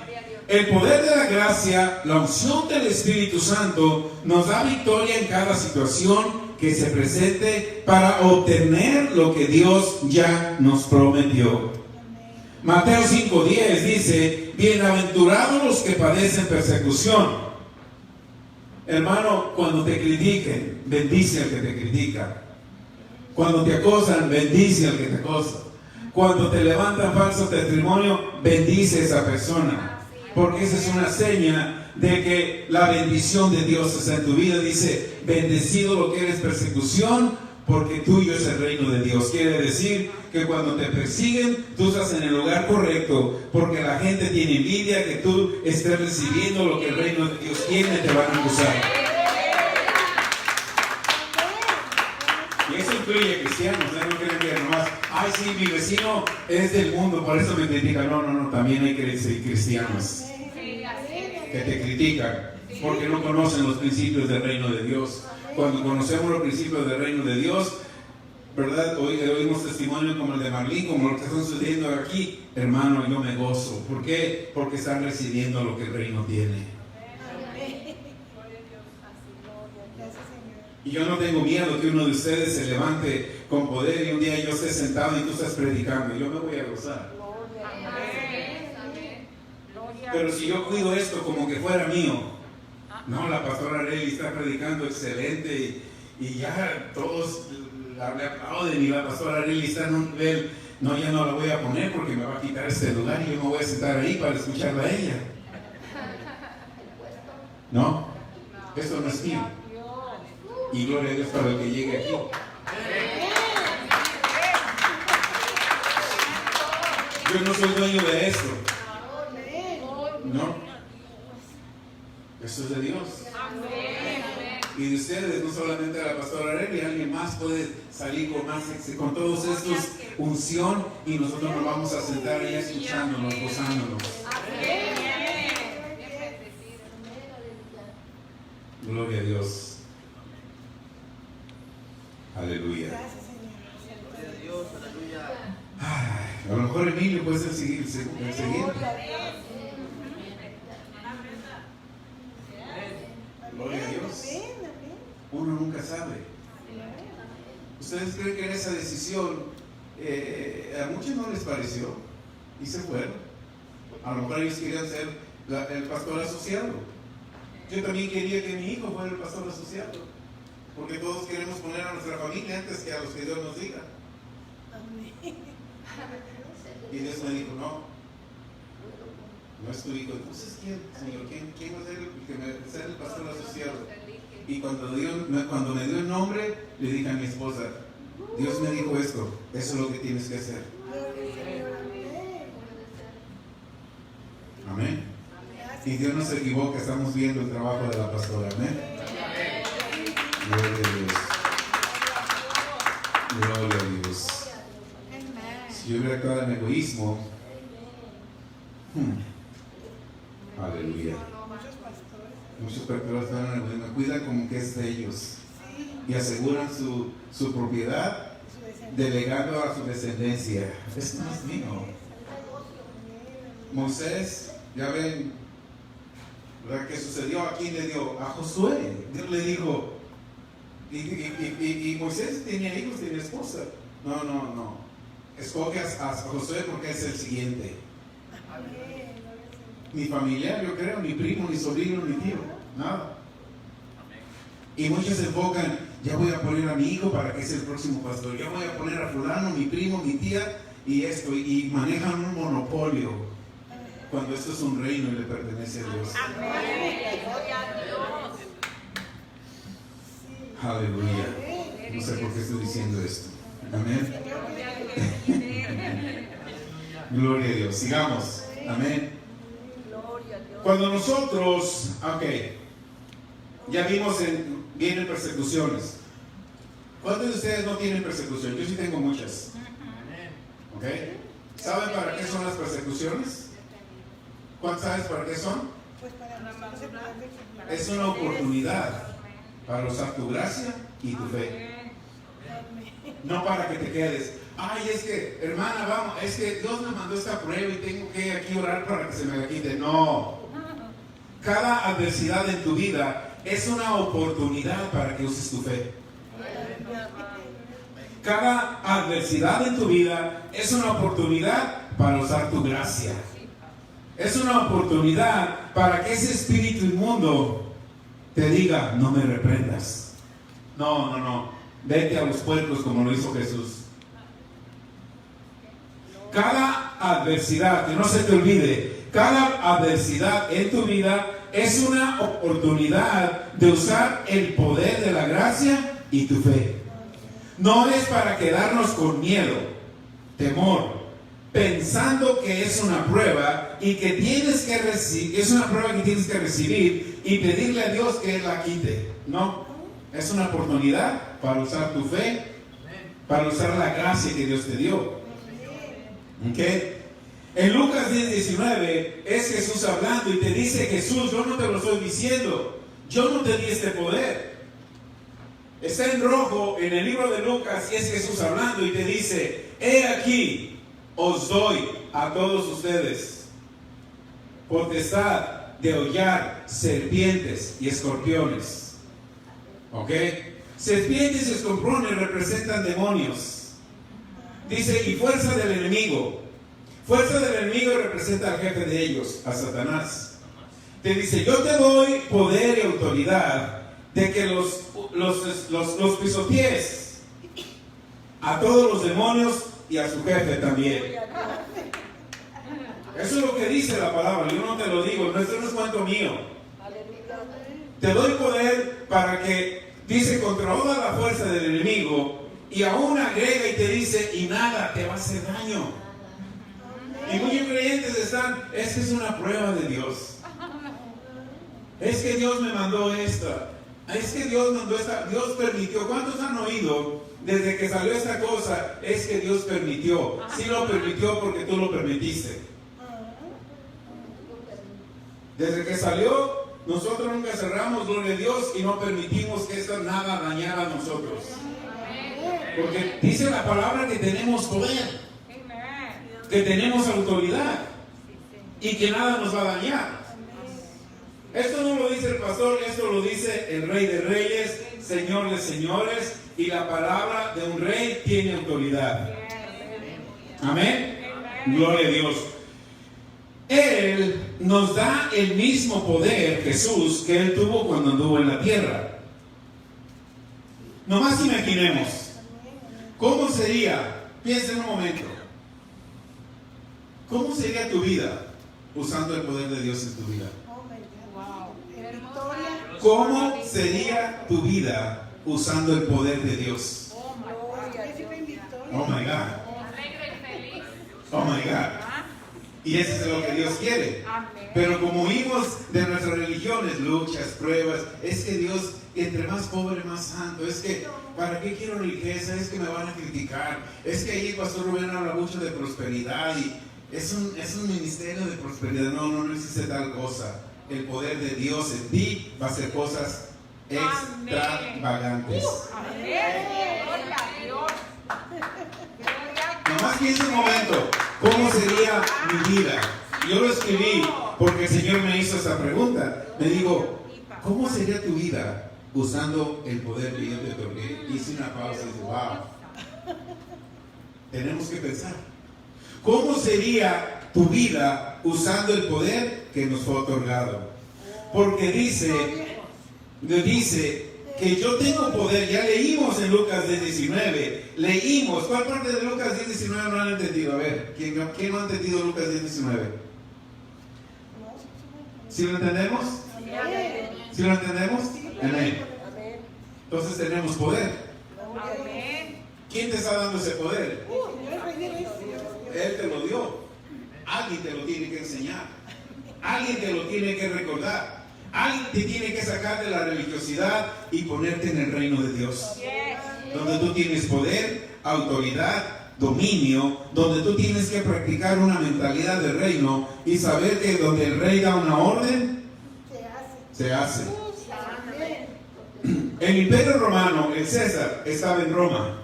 Speaker 1: El poder de la gracia, la unción del Espíritu Santo, nos da victoria en cada situación que se presente para obtener lo que Dios ya nos prometió. Mateo 5:10 dice: bienaventurados los que padecen persecución. Hermano, cuando te critiquen, bendice al que te critica. Cuando te acosan, bendice al que te acosa. Cuando te levantan falso testimonio, bendice a esa persona. Porque esa es una seña de que la bendición de Dios está en tu vida. Dice: bendecido lo que eres persecución, porque tuyo es el reino de Dios. Quiere decir que cuando te persiguen, tú estás en el lugar correcto, porque la gente tiene envidia que tú estés recibiendo lo que el reino de Dios tiene, te van a acusar. Y eso incluye cristianos, no creen que nomás, ay sí, mi vecino es del mundo, por eso me critican. No, también hay cristianos que te critican porque no conocen los principios del reino de Dios. Cuando conocemos los principios del reino de Dios, ¿verdad? Hoy oímos testimonio como el de Marlene, como lo que están sucediendo aquí. Hermano, yo me gozo. ¿Por qué? Porque están recibiendo lo que el reino tiene. Y yo no tengo miedo que uno de ustedes se levante con poder y un día yo esté sentado y tú estás predicando. Yo me voy a gozar. Pero si yo cuido esto como que fuera mío, no, la pastora Arely está predicando excelente y ya todos le aplauden y la pastora Arely está en un nivel, no, ya no la voy a poner porque me va a quitar este lugar y yo me voy a sentar ahí para escucharla a ella. No, eso no es mío. Y gloria a Dios para el que llegue aquí. Yo no soy dueño de esto. No. Eso es de Dios. Y de ustedes, no solamente la pastora Arely, alguien más puede salir con todos estos unción y nosotros nos vamos a sentar ahí escuchándonos, gozándonos. Gloria a Dios. Aleluya.
Speaker 3: Gracias, Señor.
Speaker 4: Gloria a Dios, aleluya.
Speaker 1: Ay, a lo mejor Emilio puede ser el siguiente. Gloria a Dios.
Speaker 3: Amén, amén.
Speaker 1: Uno nunca sabe. ¿Ustedes creen que en esa decisión a muchos no les pareció? Y se fueron. A lo mejor ellos querían ser el pastor asociado. Yo también quería que mi hijo fuera el pastor asociado. Porque todos queremos poner a nuestra familia antes que a los que Dios nos diga.
Speaker 3: Amén.
Speaker 1: Y Dios me dijo, no, no es tu hijo. Entonces, ¿quién, Señor? ¿Quién va a ser el pastor asociado? Y cuando me dio el nombre, le dije a mi esposa, Dios me dijo esto, eso es lo que tienes que hacer. Amén. Y Dios no se equivoca, estamos viendo el trabajo de la pastora. Amén. Gloria a Dios. Gloria a Dios. Si yo hubiera actuado en egoísmo, aleluya. Muchos pastores están en egoísmo, cuidan como que es de ellos y aseguran su propiedad delegando a su descendencia. Esto no es mío. Moisés, ya ven, ¿verdad? ¿Qué sucedió? ¿A quién le dio? A Josué. Dios le dijo, y Moisés tenía hijos, tenía esposa. No. Escoge a Josué porque es el siguiente. Ni familiar, yo creo, ni primo, ni sobrino, ni tío, nada. Y muchos se enfocan, ya voy a poner a mi hijo para que sea el próximo pastor, ya voy a poner a fulano, mi primo, mi tía, y esto, y manejan un monopolio, cuando esto es un reino y le pertenece a Dios. Aleluya. No sé por qué estoy diciendo esto. Amén. Gloria a Dios. Sigamos. Amén. Cuando nosotros, ya vimos, vienen persecuciones. ¿Cuántos de ustedes no tienen persecución? Yo sí tengo muchas. ¿Ok? ¿Saben para qué son las persecuciones? ¿Cuántos sabes para qué son?
Speaker 3: Pues para nosotros se puede reflejar.
Speaker 1: Es una oportunidad para usar tu gracia y tu fe. No para que te quedes. Ay, es que, hermana, vamos, es que Dios me mandó esta prueba y tengo que aquí orar para que se me quite. No. Cada adversidad en tu vida es una oportunidad para que uses tu fe. Cada adversidad en tu vida es una oportunidad para usar tu gracia. Es una oportunidad para que ese espíritu inmundo te diga, no me reprendas. No. Vete a los puercos como lo hizo Jesús. Cada adversidad, que no se te olvide, cada adversidad en tu vida es una oportunidad de usar el poder de la gracia y tu fe. No es para quedarnos con miedo, temor, pensando que es una prueba y que tienes que recibir, es una prueba que tienes que recibir y pedirle a Dios que Él la quite. No, es una oportunidad para usar tu fe, para usar la gracia que Dios te dio. ¿Ok? En Lucas 10:19 es Jesús hablando y te dice, Jesús, yo no te lo estoy diciendo, yo no te di este poder. Está en rojo en el libro de Lucas y es Jesús hablando y te dice, he aquí, os doy a todos ustedes potestad de hollar serpientes y escorpiones. ¿Ok? Serpientes y escorpiones representan demonios. Dice, y fuerza del enemigo. Fuerza del enemigo representa al jefe de ellos, a Satanás. Te dice, yo te doy poder y autoridad de que los pisotees a todos los demonios y a su jefe también. Eso es lo que dice la palabra, yo no te lo digo, esto no es cuento mío. Te doy poder para que, dice, contra toda la fuerza del enemigo, y aún agrega y te dice, y nada te va a hacer daño. Y muchos creyentes están, es que es una prueba de Dios. Es que Dios me mandó esta. Es que Dios mandó esta. Dios permitió. ¿Cuántos han oído desde que salió esta cosa? Es que Dios permitió. Sí lo permitió porque tú lo permitiste. Desde que salió, Nosotros nunca cerramos, gloria a Dios, y no permitimos que esta nada dañara a nosotros. Porque dice la palabra que tenemos poder, que tenemos autoridad y que nada nos va a dañar. Esto no lo dice el pastor, esto lo dice el Rey de Reyes, Señor de Señores, y la palabra de un rey tiene autoridad. Amén. Gloria a Dios. Él nos da el mismo poder, Jesús, que Él tuvo cuando anduvo en la tierra. Nomás imaginemos, ¿cómo sería? Piensa en un momento. ¿Cómo sería tu vida usando el poder de Dios en tu vida? ¿Cómo sería tu vida usando el poder de Dios? Oh my God.
Speaker 2: Alegre y feliz.
Speaker 1: Oh my God. Y eso es lo que Dios quiere. Pero como hijos de nuestras religiones, luchas, pruebas, es que Dios, entre más pobre, más santo. Es que, ¿para qué quiero riqueza? Es que me van a criticar. Es que ahí el pastor Rubén habla mucho de prosperidad y es un ministerio de prosperidad. No existe tal cosa. El poder de Dios en ti va a hacer cosas extravagantes.
Speaker 2: Gloria a Dios.
Speaker 1: Nomás piensa un momento, ¿cómo sería mi vida? Yo lo escribí porque el Señor me hizo esta pregunta. Me dijo, ¿cómo sería tu vida usando el poder que yo te otorgué? Hice una pausa y dije, wow. Tenemos que pensar. ¿Cómo sería tu vida usando el poder que nos fue otorgado? Porque dice que yo tengo poder. Ya leímos en Lucas 10:19. Leímos. ¿Cuál parte de Lucas 10:19 no han entendido? A ver, ¿quién no ha entendido Lucas 10:19? ¿Sí lo entendemos? ¿Sí lo entendemos? Amén. Entonces tenemos poder. ¿Quién te está dando ese poder? Él te lo dio. Alguien te lo tiene que enseñar. Alguien te lo tiene que recordar. Alguien te tiene que sacar de la religiosidad y ponerte en el reino de Dios. Donde tú tienes poder, autoridad, dominio, donde tú tienes que practicar una mentalidad de reino y saber que donde el rey da una orden, se hace. El Imperio Romano, el César, estaba en Roma.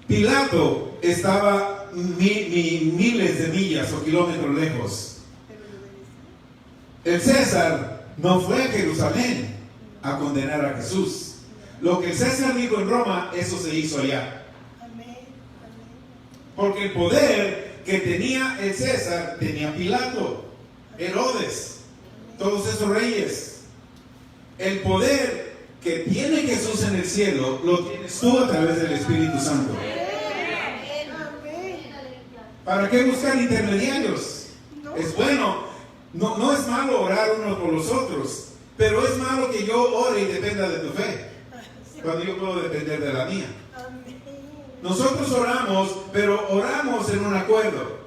Speaker 1: Pilato estaba miles de millas o kilómetros lejos. El César no fue a Jerusalén a condenar a Jesús. Lo que el César dijo en Roma, eso se hizo allá. Porque el poder que tenía el César tenía Pilato, Herodes, todos esos reyes. El poder que tiene Jesús en el cielo lo tienes tú a través del Espíritu Santo. ¿Para qué buscar intermediarios? Es bueno, no es malo orar unos por los otros, pero es malo que yo ore y dependa de tu fe, cuando yo puedo depender de la mía. Nosotros oramos, pero oramos en un acuerdo.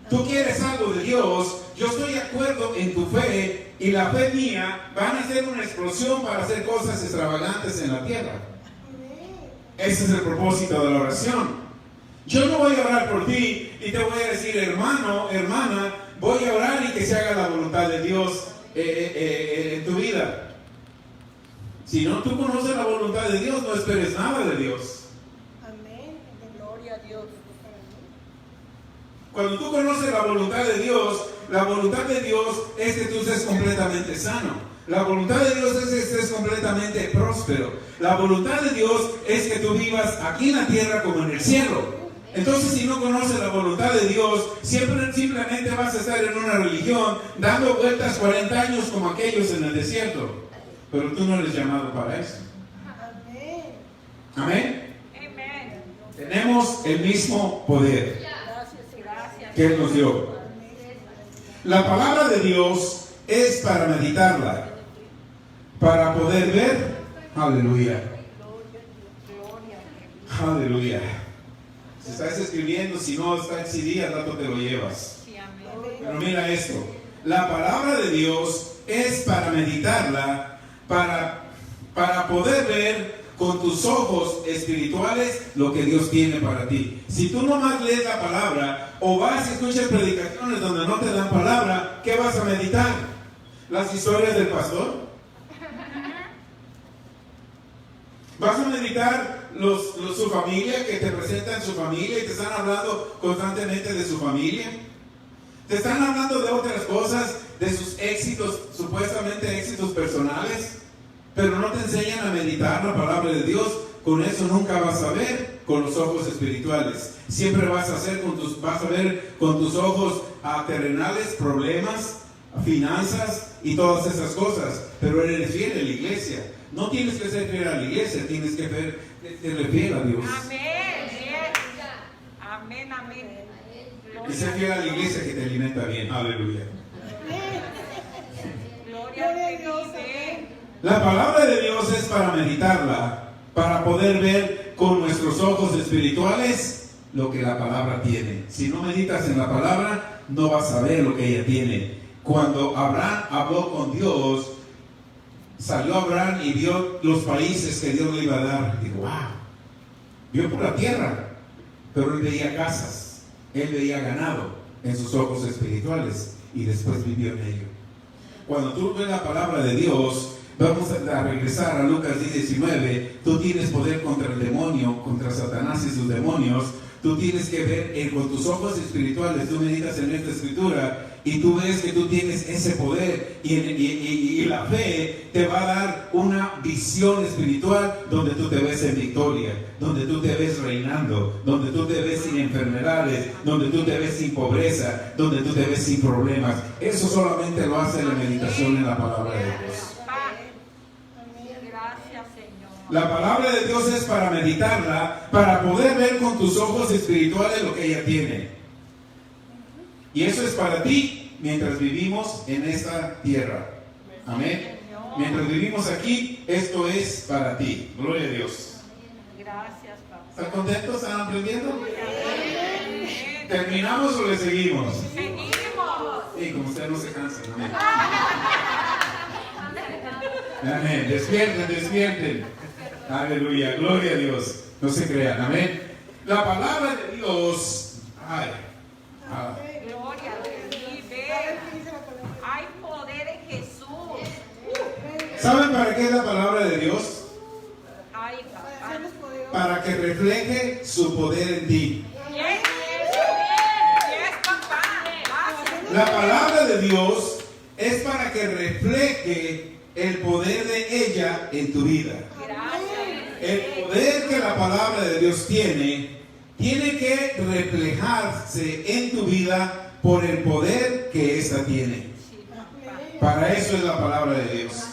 Speaker 1: Tú quieres algo de Dios, yo estoy de acuerdo en tu fe y la fe mía van a hacer una explosión para hacer cosas extravagantes en la tierra. Ese es el propósito de la oración. Yo no voy a orar por ti y te voy a decir, hermano, hermana, voy a orar y que se haga la voluntad de Dios en tu vida. Si no tú conoces la voluntad de Dios, no esperes nada de Dios.
Speaker 3: Amén. Gloria a Dios.
Speaker 1: Cuando tú conoces la voluntad de Dios, la voluntad de Dios es que tú estés completamente sano. La voluntad de Dios es que estés completamente próspero. La voluntad de Dios es que tú vivas aquí en la tierra como en el cielo. Entonces, si no conoces la voluntad de Dios, simplemente vas a estar en una religión dando vueltas 40 años como aquellos en el desierto. Pero tú no eres llamado para eso. Amén.
Speaker 2: Amén.
Speaker 1: Tenemos el mismo poder que Él nos dio. La palabra de Dios es para meditarla, para poder ver. Aleluya. Aleluya. Si estás escribiendo, si no está en CD, al rato te lo llevas. Pero mira esto, la palabra de Dios es para meditarla, para poder ver con tus ojos espirituales lo que Dios tiene para ti. Si tú nomás lees la palabra o vas y escuchas predicaciones donde no te dan palabra, ¿qué vas a meditar? las historias del pastor? ¿Vas a meditar su familia, que te presentan su familia y te están hablando constantemente de su familia? Te están hablando de otras cosas, de sus éxitos, supuestamente éxitos personales, pero no te enseñan a meditar la palabra de Dios. Con eso nunca vas a ver con los ojos espirituales. Siempre vas a ver con tus ojos terrenales, problemas, finanzas y todas esas cosas. Pero eres fiel en la iglesia. No tienes que ser fiel a la iglesia, tienes que ser fiel a Dios.
Speaker 2: Amén. Amén, amén.
Speaker 1: Y ser fiel a la iglesia que te alimenta bien. Aleluya.
Speaker 2: Gloria a Dios.
Speaker 1: La palabra de Dios es para meditarla, para poder ver con nuestros ojos espirituales lo que la palabra tiene. Si no meditas en la palabra, no vas a ver lo que ella tiene. Cuando Abraham habló con Dios, salió Abraham y vio los países que Dios le iba a dar. Digo, wow, vio por la tierra, pero él veía casas, él veía ganado en sus ojos espirituales y después vivió en ello. Cuando tú ves la palabra de Dios, vamos a regresar a Lucas 10:19. Tú tienes poder contra el demonio, contra Satanás y sus demonios. Tú tienes que ver con tus ojos espirituales. Tú meditas en esta escritura y tú ves que tú tienes ese poder y la fe te va a dar una visión espiritual donde tú te ves en victoria, donde tú te ves reinando, donde tú te ves sin enfermedades, donde tú te ves sin pobreza, donde tú te ves sin problemas. Eso solamente lo hace la meditación en la palabra de Dios.
Speaker 2: Gracias, Señor.
Speaker 1: La palabra de Dios es para meditarla, para poder ver con tus ojos espirituales lo que ella tiene. Y eso es para ti mientras vivimos en esta tierra. Amén. Mientras vivimos aquí, esto es para ti. Gloria a Dios.
Speaker 2: Gracias, papá.
Speaker 1: ¿Están contentos? ¿Están aprendiendo?
Speaker 2: Amén.
Speaker 1: ¿Terminamos o le seguimos?
Speaker 2: Seguimos.
Speaker 1: Sí, como ustedes no se cansan. Amén. Amén. Despierten. Aleluya. Gloria a Dios. No se crean. Amén. La palabra de Dios.
Speaker 2: Gloria a Dios. Hay poder en Jesús.
Speaker 1: ¿Saben para qué es la palabra de Dios?
Speaker 2: Ay, papá.
Speaker 1: Para que refleje su poder en ti.
Speaker 2: Yes, papá.
Speaker 1: La palabra de Dios es para que refleje el poder de ella en tu vida.
Speaker 2: Gracias.
Speaker 1: El poder que la palabra de Dios tiene que reflejarse en tu vida por el poder que ésta tiene. Para eso es la palabra de Dios.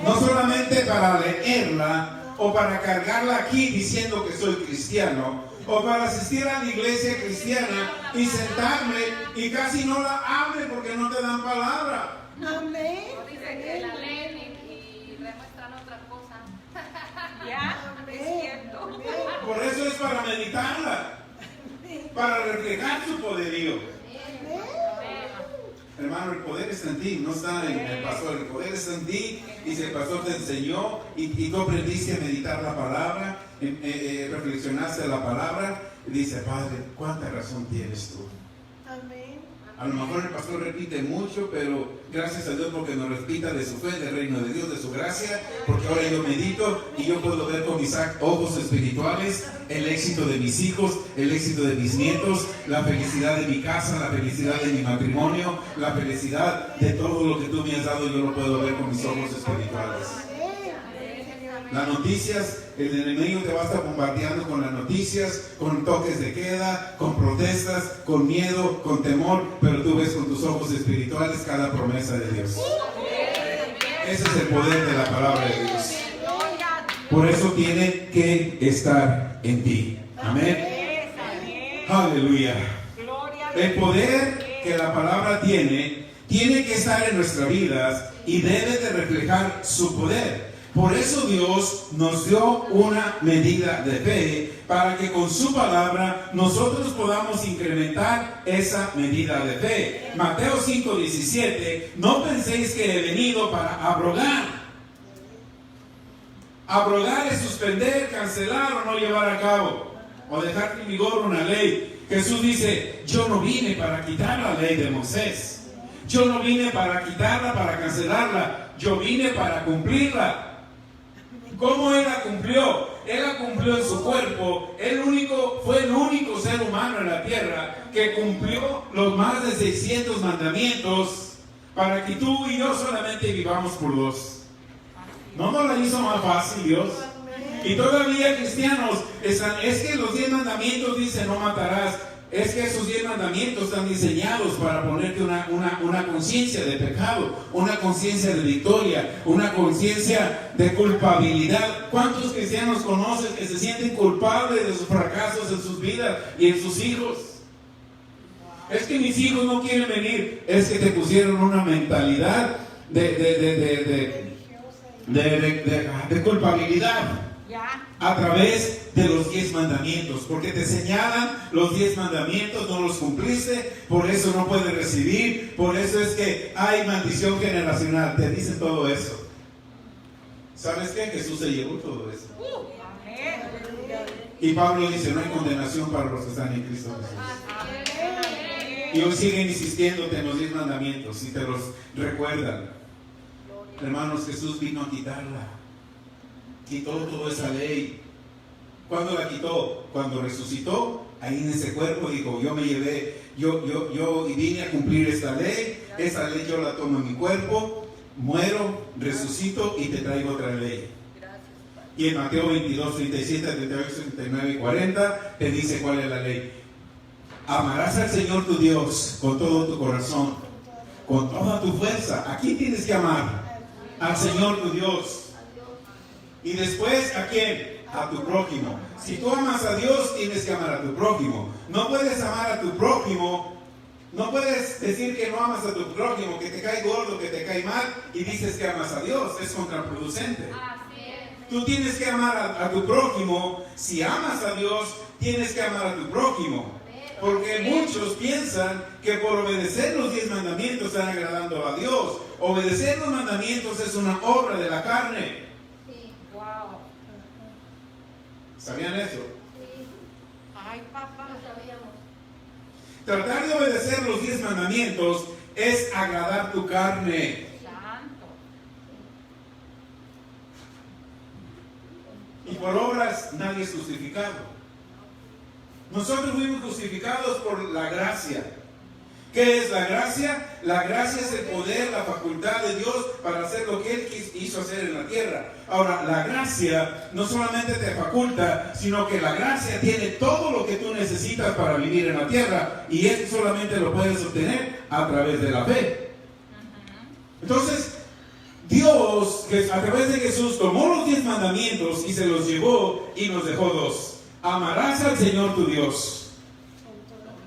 Speaker 1: No solamente para leerla o para cargarla aquí diciendo que soy cristiano, o para asistir a la iglesia cristiana y sentarme y casi no la abren porque no te dan palabra.
Speaker 3: Amén.
Speaker 4: Dice que la leen y demuestran otra cosa.
Speaker 2: Ya, es cierto.
Speaker 1: Por eso es para meditarla, para reflejar su poderío. Hermano, el poder está en ti, no está en el pastor. El poder está en ti, y si el pastor te enseñó y tú aprendiste a meditar la palabra, reflexionaste la palabra, y dice, Padre, ¿cuánta razón tienes tú?
Speaker 3: Amén.
Speaker 1: A lo mejor el pastor repite mucho, pero gracias a Dios porque nos repita de su fe, del reino de Dios, de su gracia, porque ahora yo medito y yo puedo ver con mis ojos espirituales el éxito de mis hijos, el éxito de mis nietos, la felicidad de mi casa, la felicidad de mi matrimonio, la felicidad de todo lo que tú me has dado, yo lo puedo ver con mis ojos espirituales. Las noticias, el enemigo te va a estar bombardeando con las noticias, con toques de queda, con protestas, con miedo, con temor, pero tú ves con tus ojos espirituales cada promesa de Dios. Ese es el poder de la palabra de Dios. Por eso tiene que estar en ti. Amén. Aleluya. El poder que la palabra tiene que estar en nuestras vidas y debe de reflejar su poder. Por eso Dios nos dio una medida de fe para que con su palabra nosotros podamos incrementar esa medida de fe. Mateo 5:17, no penséis que he venido para abrogar. Abrogar es suspender, cancelar o no llevar a cabo, o dejar en vigor una ley. Jesús dice, yo no vine para quitar la ley de Moisés. Yo no vine para quitarla, para cancelarla. Yo vine para cumplirla. ¿Cómo Él la cumplió? Él la cumplió en su cuerpo. Fue el único ser humano en la tierra que cumplió los más de 600 mandamientos para que tú y yo solamente vivamos por dos. ¿No nos la hizo más fácil Dios? Y todavía cristianos están, es que los 10 mandamientos dicen no matarás. Es que esos 10 mandamientos están diseñados para ponerte una conciencia de pecado, una conciencia de victoria, una conciencia de culpabilidad. ¿Cuántos cristianos conoces que se sienten culpables de sus fracasos en sus vidas y en sus hijos? Es que mis hijos no quieren venir. Es que te pusieron una mentalidad de culpabilidad. A través de los 10 mandamientos, porque te señalan los 10 mandamientos, no los cumpliste, por eso no puedes recibir, por eso es que hay maldición generacional, te dicen todo eso. ¿Sabes qué? Jesús se llevó todo eso. Y Pablo dice, no hay condenación para los que están en Cristo Jesús. Y hoy siguen insistiéndote en los 10 mandamientos y te los recuerdan. Hermanos, Jesús vino a quitarla. Quitó toda esa ley. ¿Cuándo la quitó? Cuando resucitó, ahí en ese cuerpo dijo, yo me llevé, yo vine a cumplir esta ley yo la tomo en mi cuerpo, muero, resucito y te traigo otra ley. Y en Mateo 22, 37, 38, 39 y 40 te dice cuál es la ley. Amarás al Señor tu Dios con todo tu corazón, con toda tu fuerza. ¿A quién tienes que amar? Al Señor tu Dios. Y después, ¿a quién? A tu prójimo. Si tú amas a Dios, tienes que amar a tu prójimo. No puedes amar a tu prójimo, no puedes decir que no amas a tu prójimo, que te cae gordo, que te cae mal, y dices que amas a Dios. Es contraproducente. Tú tienes que amar a tu prójimo. Si amas a Dios, tienes que amar a tu prójimo. Porque muchos piensan que por obedecer los 10 mandamientos están agradando a Dios. Obedecer los mandamientos es una obra de la carne. ¿Sabían eso?
Speaker 4: Sí.
Speaker 2: Ay, papá.
Speaker 4: Lo sabíamos.
Speaker 1: Tratar de obedecer los 10 mandamientos es agradar tu carne.
Speaker 2: Santo.
Speaker 1: Y por obras nadie es justificado. Nosotros fuimos justificados por la gracia. ¿Qué es la gracia? La gracia es el poder, la facultad de Dios para hacer lo que Él hizo hacer en la tierra. Ahora, la gracia no solamente te faculta, sino que la gracia tiene todo lo que tú necesitas para vivir en la tierra. Y esto solamente lo puedes obtener a través de la fe. Entonces, Dios, a través de Jesús, tomó los 10 mandamientos y se los llevó y nos dejó 2. Amarás al Señor tu Dios.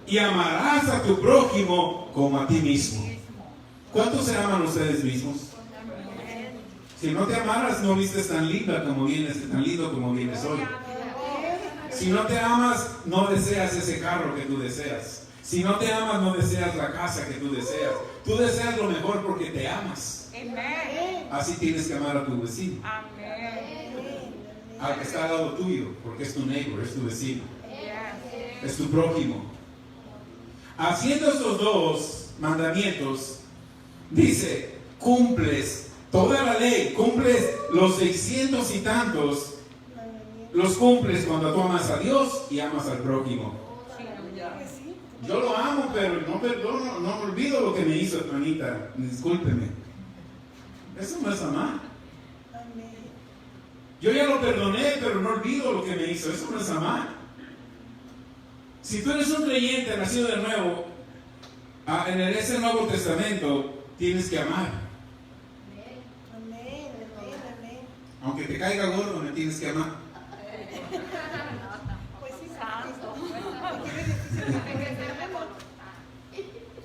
Speaker 1: Y amarás a tu prójimo como a ti mismo. ¿Cuántos se aman ustedes mismos? Si no te amaras, no vistes tan linda como vienes, tan lindo como vienes hoy. Si no te amas, no deseas ese carro que tú deseas. Si no te amas, no deseas la casa que tú deseas. Tú deseas lo mejor porque te amas. Así tienes que amar a tu vecino. Al que está al lado tuyo, porque es tu neighbor, es tu vecino. Es tu prójimo. Haciendo estos 2 mandamientos, dice, cumples toda la ley, cumples los 600 y tantos, los cumples cuando tú amas a Dios y amas al prójimo. Yo lo amo, pero no perdono, no olvido lo que me hizo Juanita, discúlpeme. Eso no es amar. Yo ya lo perdoné, pero no olvido lo que me hizo. Eso no es amar. Si tú eres un creyente nacido de nuevo, en ese Nuevo Testamento tienes que amar. Aunque te caiga gordo, me tienes que amar.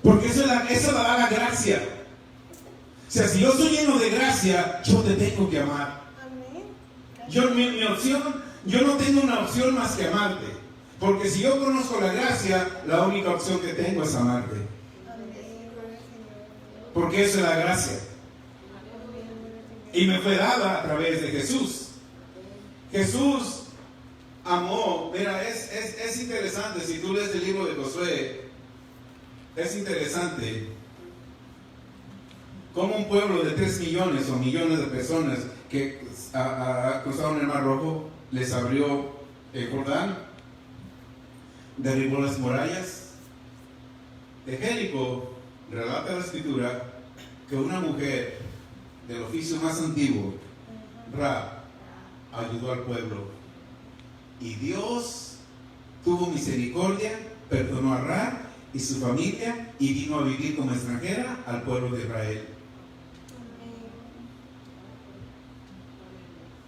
Speaker 1: Porque eso la da la gracia. O sea, si yo estoy lleno de gracia, yo te tengo que amar. Mi opción, yo no tengo una opción más que amarte. Porque si yo conozco la gracia, la única opción que tengo es amarte. Porque eso es la gracia. Y me fue dada a través de Jesús. Jesús amó. Mira, es interesante. Si tú lees el libro de Josué, es interesante Como un pueblo de 3 millones o millones de personas que cruzaron el Mar Rojo, les abrió el Jordán, derribó las murallas de Jericó. Relata la escritura que una mujer del oficio más antiguo, Ra, ayudó al pueblo, y Dios tuvo misericordia, perdonó a Ra y su familia y vino a vivir como extranjera al pueblo de Israel.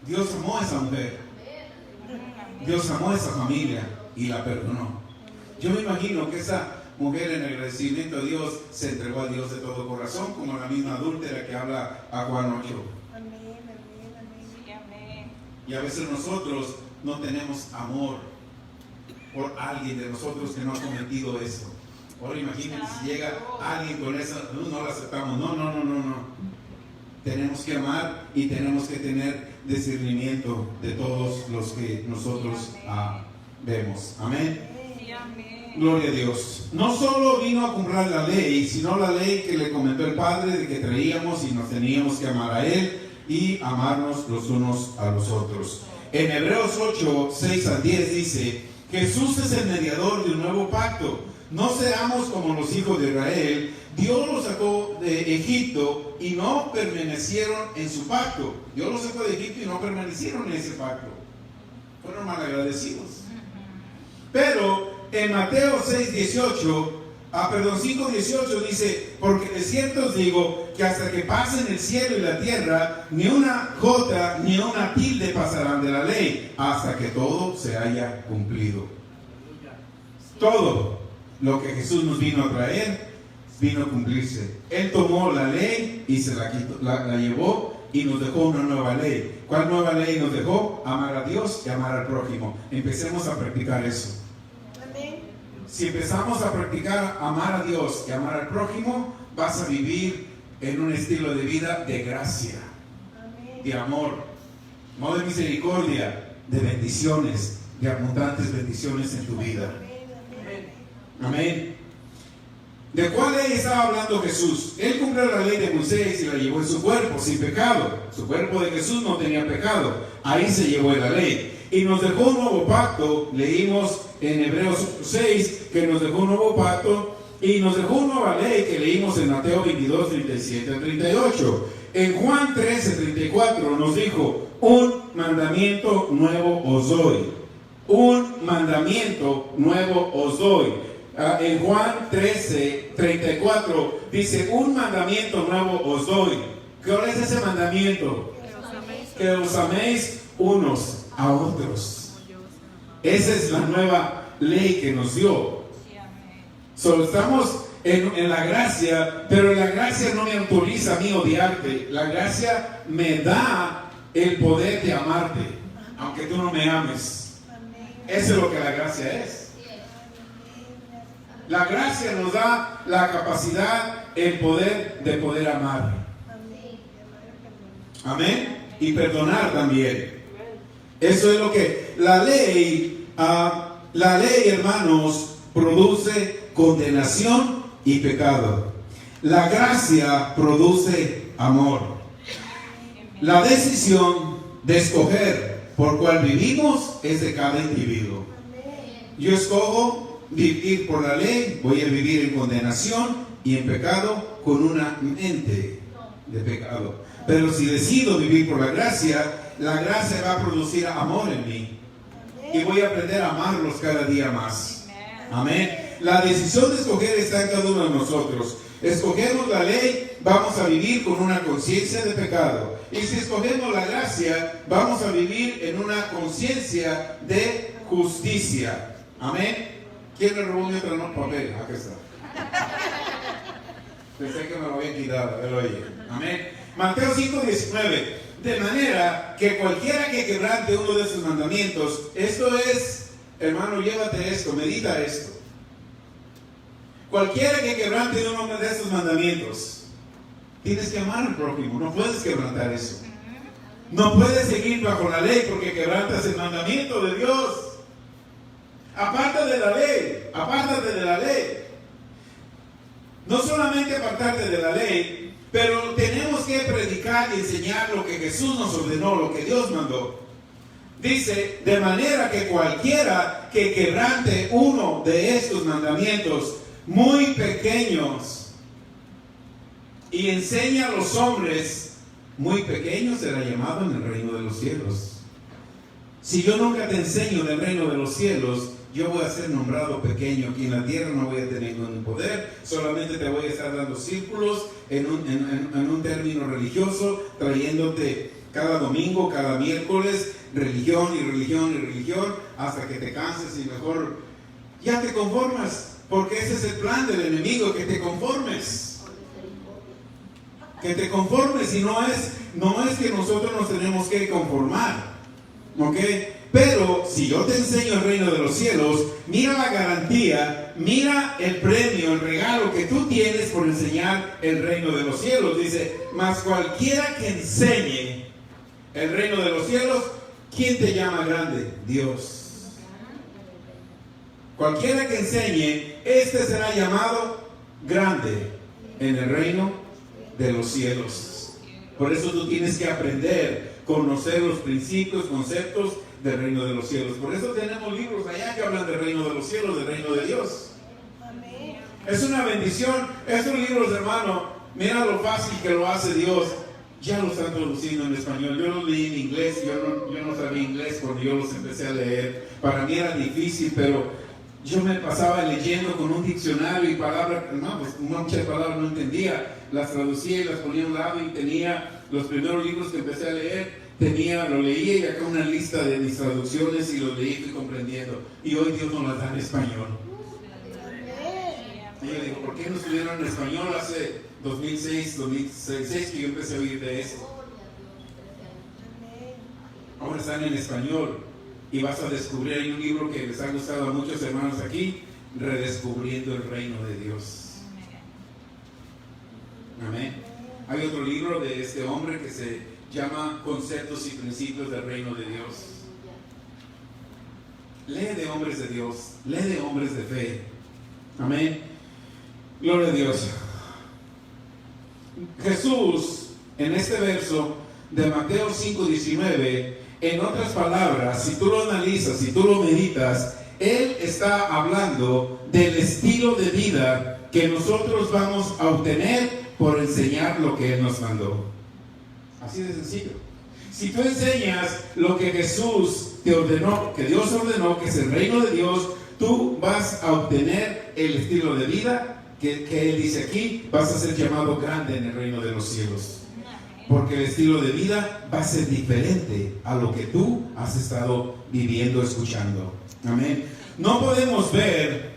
Speaker 1: Dios amó a esa mujer, Dios amó a esa familia y la perdonó. Yo me imagino que esa mujer, en agradecimiento a Dios, se entregó a Dios de todo corazón, como la misma adúltera que habla a Juan 8.
Speaker 3: Amén, amén, amén.
Speaker 2: Sí, amén.
Speaker 1: Y a veces nosotros no tenemos amor por alguien de nosotros que no ha cometido eso. Ahora imagínense si llega alguien con eso, no lo aceptamos. No. Tenemos que amar y tenemos que tener discernimiento de todos los que nosotros vemos. Amén.
Speaker 2: Sí, amén.
Speaker 1: Gloria a Dios. No solo vino a cumplir la ley, sino la ley que le comentó el Padre de que traíamos y nos teníamos que amar a Él y amarnos los unos a los otros. En Hebreos 8, 6 al 10 dice: Jesús es el mediador de un nuevo pacto. No seamos como los hijos de Israel. Dios los sacó de Egipto y no permanecieron en su pacto. Dios los sacó de Egipto y no permanecieron en ese pacto. Fueron malagradecidos. Pero en Mateo 5:18 dice: porque de cierto os digo que hasta que pasen el cielo y la tierra, ni una jota ni una tilde pasarán de la ley, hasta que todo se haya cumplido. Todo lo que Jesús nos vino a traer vino a cumplirse. Él tomó la ley y se la quitó, la llevó y nos dejó una nueva ley. ¿Cuál nueva ley nos dejó? Amar a Dios y amar al prójimo. Empecemos a practicar eso.
Speaker 3: Amén.
Speaker 1: Si empezamos a practicar amar a Dios y amar al prójimo, vas a vivir en un estilo de vida de gracia,
Speaker 3: Amén.
Speaker 1: de amor, no de misericordia, de bendiciones, de abundantes bendiciones en tu vida. Amén. ¿De cuál ley estaba hablando Jesús? Él cumplió la ley de Moisés y la llevó en su cuerpo, sin pecado. Su cuerpo de Jesús no tenía pecado. Ahí se llevó la ley. Y nos dejó un nuevo pacto. Leímos en Hebreos 6 que nos dejó un nuevo pacto. Y nos dejó una nueva ley que leímos en Mateo 22, 37 al 38. En Juan 13, 34 nos dijo: un mandamiento nuevo os doy. Un mandamiento nuevo os doy. En Juan 13, 34 dice: un mandamiento nuevo os doy. ¿Cuál es ese mandamiento? Que os améis unos a otros. Esa es la nueva ley que nos dio. Solo estamos en la gracia, pero la gracia no me autoriza a mí odiarte. La gracia me da el poder de amarte, aunque tú no me ames. Eso es lo que la gracia es. La gracia nos da la capacidad, el poder de poder amar. Amén. Y perdonar también. Eso es lo que la ley, hermanos, produce condenación y pecado. La gracia produce amor. La decisión de escoger por cuál vivimos es de cada individuo. Yo escojo vivir por la ley, voy a vivir en condenación y en pecado con una mente de pecado. Pero si decido vivir por la gracia va a producir amor en mí. Y voy a aprender a amarlos cada día más. Amén. La decisión de escoger está en cada uno de nosotros. Escogemos la ley, vamos a vivir con una conciencia de pecado. Y si escogemos la gracia, vamos a vivir en una conciencia de justicia. Amén. ¿Quién le robó mi otro papel? Aquí está. Pensé que me lo habían quitado. Amén. Mateo 5:19. De manera que cualquiera que quebrante uno de sus mandamientos, esto es, hermano, llévate esto, medita esto. Cualquiera que quebrante uno de esos mandamientos, tienes que amar al prójimo. No puedes quebrantar eso. No puedes seguir bajo la ley porque quebrantas el mandamiento de Dios. Apártate de la ley, apártate de la ley. No solamente apartarte de la ley, Pero tenemos que predicar y enseñar lo que Jesús nos ordenó, lo que Dios mandó. Dice, de manera que cualquiera que quebrante uno de estos mandamientos muy pequeños y enseña a los hombres muy pequeños, será llamado en el reino de los cielos. Si yo nunca te enseño del reino de los cielos, yo voy a ser nombrado pequeño aquí en la tierra, no voy a tener ningún poder, solamente te voy a estar dando círculos en un término religioso, trayéndote cada domingo, cada miércoles, religión y religión y religión, hasta que te canses y mejor ya te conformas, porque ese es el plan del enemigo, que te conformes. Que te conformes, y no es que nosotros nos tenemos que conformar, ¿ok? Pero si yo te enseño el reino de los cielos, mira la garantía, mira el premio, el regalo que tú tienes por enseñar el reino de los cielos. Dice, mas cualquiera que enseñe el reino de los cielos, ¿quién te llama grande? Dios. Cualquiera que enseñe, este será llamado grande en el reino de los cielos. Por eso tú tienes que aprender, conocer los principios, conceptos del reino de los cielos. Por eso tenemos libros allá que hablan del reino de los cielos, del reino de Dios.
Speaker 3: Amén.
Speaker 1: Es una bendición. Estos libros, hermano, mira lo fácil que lo hace Dios. Ya lo están traduciendo en español. Yo los leí en inglés, yo no sabía inglés cuando yo los empecé a leer. Para mí era difícil, pero yo me pasaba leyendo con un diccionario y palabras, no, pues muchas palabras no entendía. Las traducía y las ponía a un lado, y tenía los primeros libros que empecé a leer. Lo leía, y acá una lista de mis traducciones, y los leí y fui comprendiendo. Y hoy Dios nos las da en español. Y yo digo, ¿por qué no estuvieron en español hace 2006 que yo empecé a oír de eso? Ahora están en español, y vas a descubrir, hay un libro que les ha gustado a muchos hermanos aquí, Redescubriendo el Reino de Dios. Amén. Hay otro libro de este hombre que se llama Conceptos y Principios del Reino de Dios. Lee de hombres de Dios, lee de hombres de fe. Amén. Gloria a Dios. Jesús, en este verso de Mateo 5:19, en otras palabras, si tú lo analizas, si tú lo meditas, Él está hablando del estilo de vida que nosotros vamos a obtener por enseñar lo que Él nos mandó. Así de sencillo. Si tú enseñas lo que Jesús te ordenó, que Dios ordenó, que es el reino de Dios, tú vas a obtener el estilo de vida que Él dice aquí. Vas a ser llamado grande en el reino de los cielos, porque el estilo de vida va a ser diferente a lo que tú has estado viviendo, escuchando. Amén. No podemos ver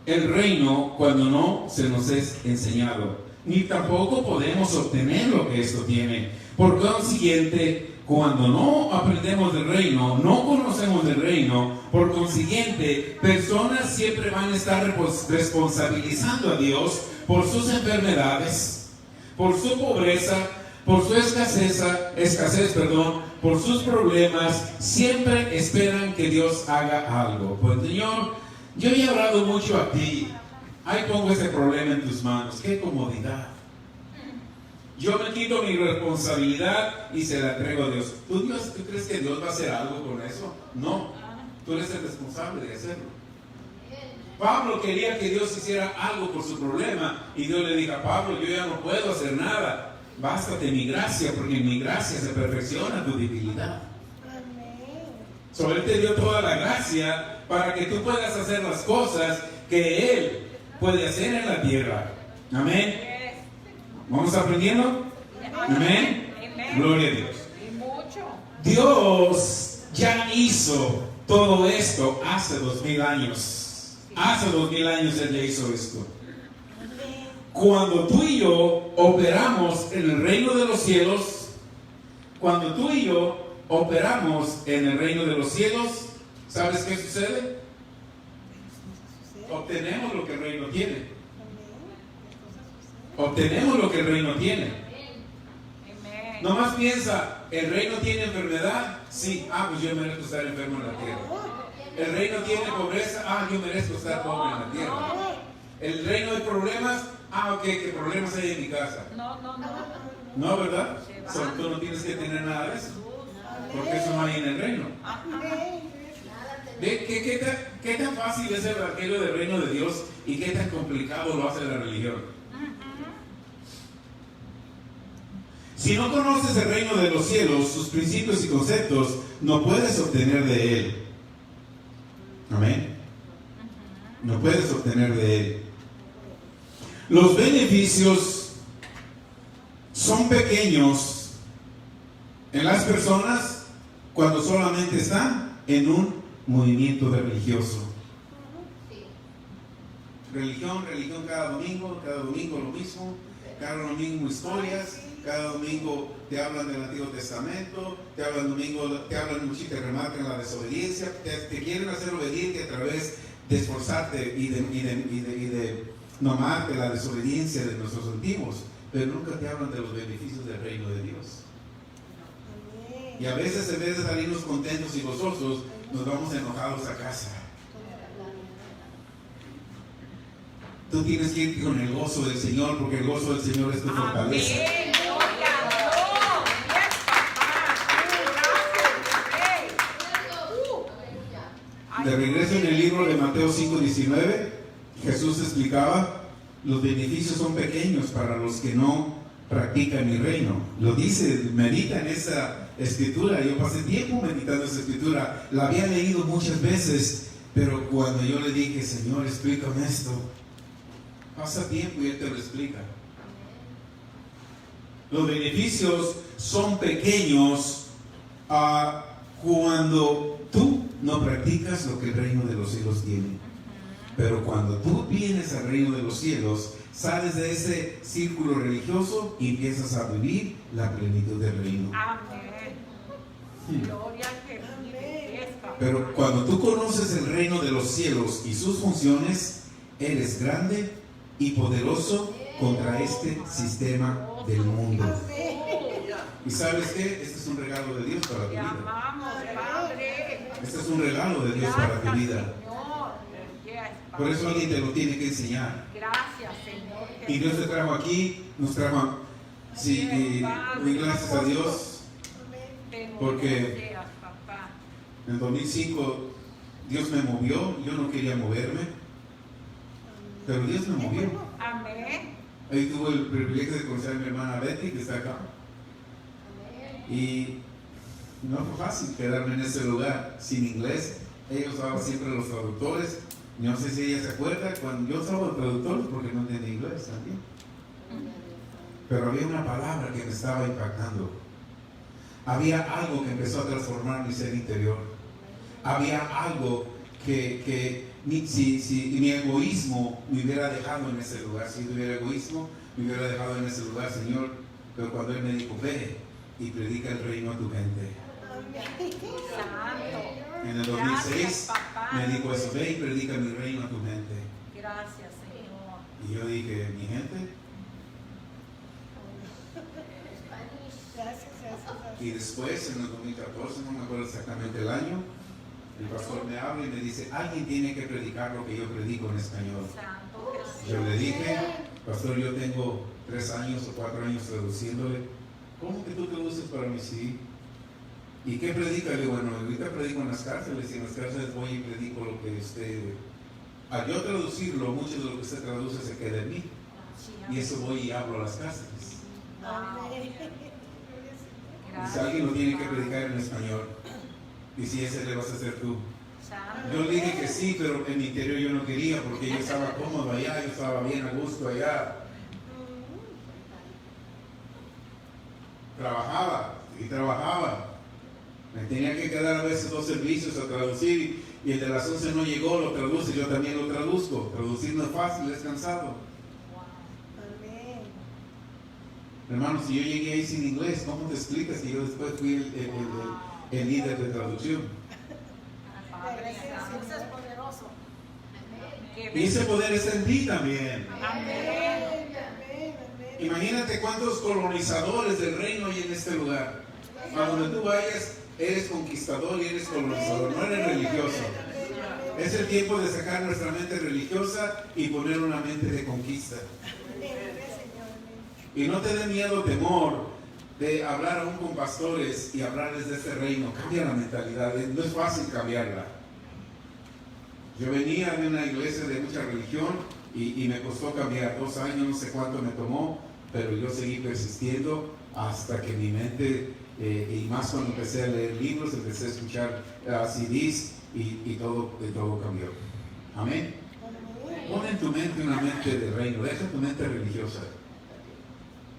Speaker 1: el reino cuando no se nos es enseñado, ni tampoco podemos obtener lo que esto tiene. Por consiguiente, cuando no aprendemos del reino, no conocemos del reino, por consiguiente, personas siempre van a estar responsabilizando a Dios por sus enfermedades, por su pobreza, por su escasez, por sus problemas. Siempre esperan que Dios haga algo. Pues Señor, yo he hablado mucho a ti, ahí pongo ese problema en tus manos. ¡Qué comodidad! Yo me quito mi responsabilidad y se la entrego a Dios. ¿Tú crees que Dios va a hacer algo con eso? No, tú eres el responsable de hacerlo. Pablo quería que Dios hiciera algo por su problema, y Dios le dijo a Pablo, yo ya no puedo hacer nada, bástate mi gracia, porque en mi gracia se perfecciona tu debilidad. So, Él te dio toda la gracia para que tú puedas hacer las cosas que Él puede hacer en la tierra. Amén. ¿Vamos aprendiendo? Amén. Gloria a Dios. Dios ya hizo todo esto hace 2000 años. Hace 2000 años Él ya hizo esto. Cuando tú y yo operamos en el reino de los cielos, cuando tú y yo operamos en el reino de los cielos, ¿sabes qué sucede? Obtenemos lo que el reino tiene. Obtenemos lo que el reino tiene. Nomás piensa, ¿el reino tiene enfermedad? Sí. Pues yo merezco estar enfermo en la tierra. ¿El reino tiene pobreza? Yo merezco estar pobre en la tierra. el reino de problemas, ok, ¿qué problemas hay en mi casa?
Speaker 2: No.
Speaker 1: No, ¿verdad? Tú no tienes que tener nada de eso, porque eso no hay en el reino. ¿Ve qué tan fácil es el evangelio del reino de Dios y qué tan complicado lo hace la religión? Si no conoces el reino de los cielos, sus principios y conceptos, no puedes obtener de él. Amén. No puedes obtener de él. Los beneficios son pequeños en las personas cuando solamente están en un movimiento religioso. Religión cada domingo lo mismo, cada domingo historias, cada domingo te hablan del Antiguo Testamento, te hablan mucho y te remarcan la desobediencia, te quieren hacer obediente a través de esforzarte y de nomarte la desobediencia de nuestros antiguos, pero nunca te hablan de los beneficios del reino de Dios. Y a veces en vez de salirnos contentos y gozosos, nos vamos enojados a casa. Tú tienes que ir con el gozo del Señor, porque el gozo del Señor es tu fortaleza.
Speaker 2: Amén. Gloria a Dios. Yes, papá.
Speaker 1: De regreso en el libro de Mateo 5:19, Jesús explicaba: los beneficios son pequeños para los que no practican mi reino. Lo dice, medita en esa escritura. Yo pasé tiempo meditando esa escritura, la había leído muchas veces, pero cuando yo le dije: Señor, explícame esto, pasa tiempo y Él te lo explica. Los beneficios son pequeños cuando tú no practicas lo que el reino de los cielos tiene. Pero cuando tú vienes al reino de los cielos, sales de ese círculo religioso y empiezas a vivir la plenitud del reino.
Speaker 2: Amén. Gloria al que vive.
Speaker 1: Pero cuando tú conoces el reino de los cielos y sus funciones, eres grande y poderoso contra este sistema del mundo. ¿Y sabes qué? Este es un regalo de Dios para tu
Speaker 2: Te
Speaker 1: vida.
Speaker 2: amamos, Padre.
Speaker 1: Este es un regalo de Dios para tu vida.
Speaker 2: Señor. Yes,
Speaker 1: Por eso alguien te lo tiene que enseñar.
Speaker 2: gracias, Señor.
Speaker 1: Y Dios te trajo aquí, nos trajo. Sí, y doy gracias a Dios. Porque en el 2005 Dios me movió, yo no quería moverme, pero Dios me movió.
Speaker 2: Amén.
Speaker 1: Ahí tuve el privilegio de conocer a mi hermana Betty, que está acá. Y no fue fácil quedarme en ese lugar sin inglés. Ella usaba siempre los traductores. No sé si ella se acuerda, cuando yo usaba los traductores porque no entendía inglés también. Pero había una palabra que me estaba impactando. Había algo que empezó a transformar mi ser interior. Había algo que si mi egoísmo me hubiera dejado en ese lugar, si tuviera egoísmo, me hubiera dejado en ese lugar, Señor. Pero cuando Él me dijo: ve y predica el reino a tu gente.
Speaker 2: Santo.
Speaker 1: En el 2006 me dijo eso: ve y predica mi reino a tu gente.
Speaker 2: Gracias, Señor.
Speaker 1: Y yo dije: ¿mi gente? Y después, en el 2014, no me acuerdo exactamente el año, el pastor me habla y me dice: alguien tiene que predicar lo que yo predico en español.
Speaker 2: Santo Jesús.
Speaker 1: Yo le dije: pastor, yo tengo 3 años o 4 años traduciéndole. ¿Cómo que tú traduces para mí? Sí. ¿Y qué predica? Le digo: bueno, ahorita predico en las cárceles, y en las cárceles voy y predico lo que usted... Al yo traducirlo, mucho de lo que usted traduce se queda en mí. Y eso voy y hablo a las cárceles. Dice: alguien lo tiene que predicar en español. Y si ese le vas a hacer tú. Yo le dije que sí, pero en mi interior yo no quería, porque yo estaba cómodo allá, yo estaba bien a gusto allá. Trabajaba. Me tenía que quedar a veces 2 servicios a traducir, y el de las 11 no llegó, lo traduce, yo también lo traduzco. Traducir no es fácil, es cansado. Hermano, si yo llegué ahí sin inglés, ¿cómo te explicas que yo después fui el líder de traducción?
Speaker 2: Jesús es poderoso.
Speaker 1: Y ese poder está en ti también.
Speaker 2: Amén.
Speaker 1: Imagínate cuántos colonizadores del reino hay en este lugar. A donde tú vayas, eres conquistador y eres colonizador, no eres religioso. Es el tiempo de sacar nuestra mente religiosa y poner una mente de conquista.
Speaker 3: Amén, Señor. Amén.
Speaker 1: Y no te dé miedo, temor de hablar aún con pastores y hablarles de este reino. Cambia la mentalidad, no es fácil cambiarla. Yo venía de una iglesia de mucha religión y me costó cambiar 2 años, no sé cuánto me tomó, pero yo seguí persistiendo hasta que mi mente, y más cuando empecé a leer libros, empecé a escuchar CDs y todo cambió. Amén. Pon en tu mente una mente de reino, deja tu mente religiosa.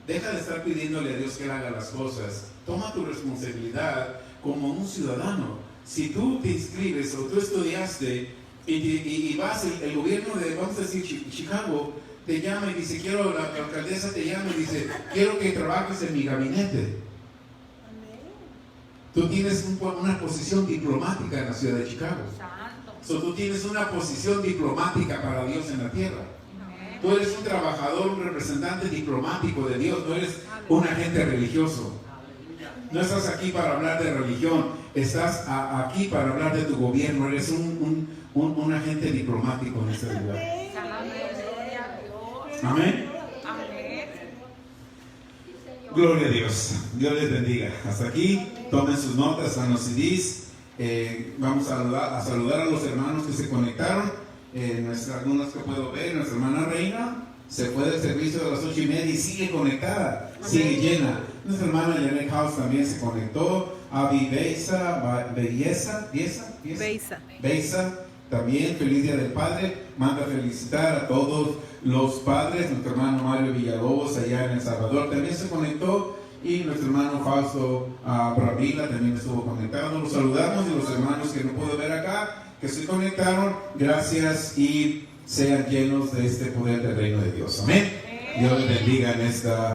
Speaker 1: Deja de estar pidiéndole a Dios que Él haga las cosas. Toma tu responsabilidad como un ciudadano. Si tú te inscribes o tú estudiaste y vas, el gobierno de, vamos a decir, Chicago, te llama y dice, quiero, la alcaldesa te llama y dice, quiero que trabajes en mi gabinete.
Speaker 3: Amén.
Speaker 1: Tú tienes una posición diplomática en la ciudad de Chicago.
Speaker 2: Santo.
Speaker 1: Tú tienes una posición diplomática para Dios en la tierra.
Speaker 2: Amén.
Speaker 1: Tú eres un trabajador, un representante diplomático de Dios, no eres un agente religioso. No estás aquí para hablar de religión, estás aquí para hablar de tu gobierno, eres un agente diplomático en este lugar.
Speaker 3: Amén.
Speaker 2: Gloria a Dios.
Speaker 1: Amén.
Speaker 2: Amén.
Speaker 1: Gloria a Dios. Dios les bendiga. Hasta aquí, tomen sus notas, están los CDs. Vamos a saludar a los hermanos que se conectaron. Algunos que puedo ver, nuestra hermana Reina se fue del servicio de las 8:30 y sigue conectada, sigue llena. Nuestra hermana Janet House también se conectó. Avi Beisa, también feliz día del padre. Manda felicitar a todos los padres. Nuestro hermano Mario Villalobos allá en El Salvador también se conectó. Y nuestro hermano Fausto Bravila también estuvo conectado. Los saludamos y los hermanos que no puedo ver acá, que se conectaron, gracias y sean llenos de este poder del reino de Dios. Amén. Dios les bendiga en esta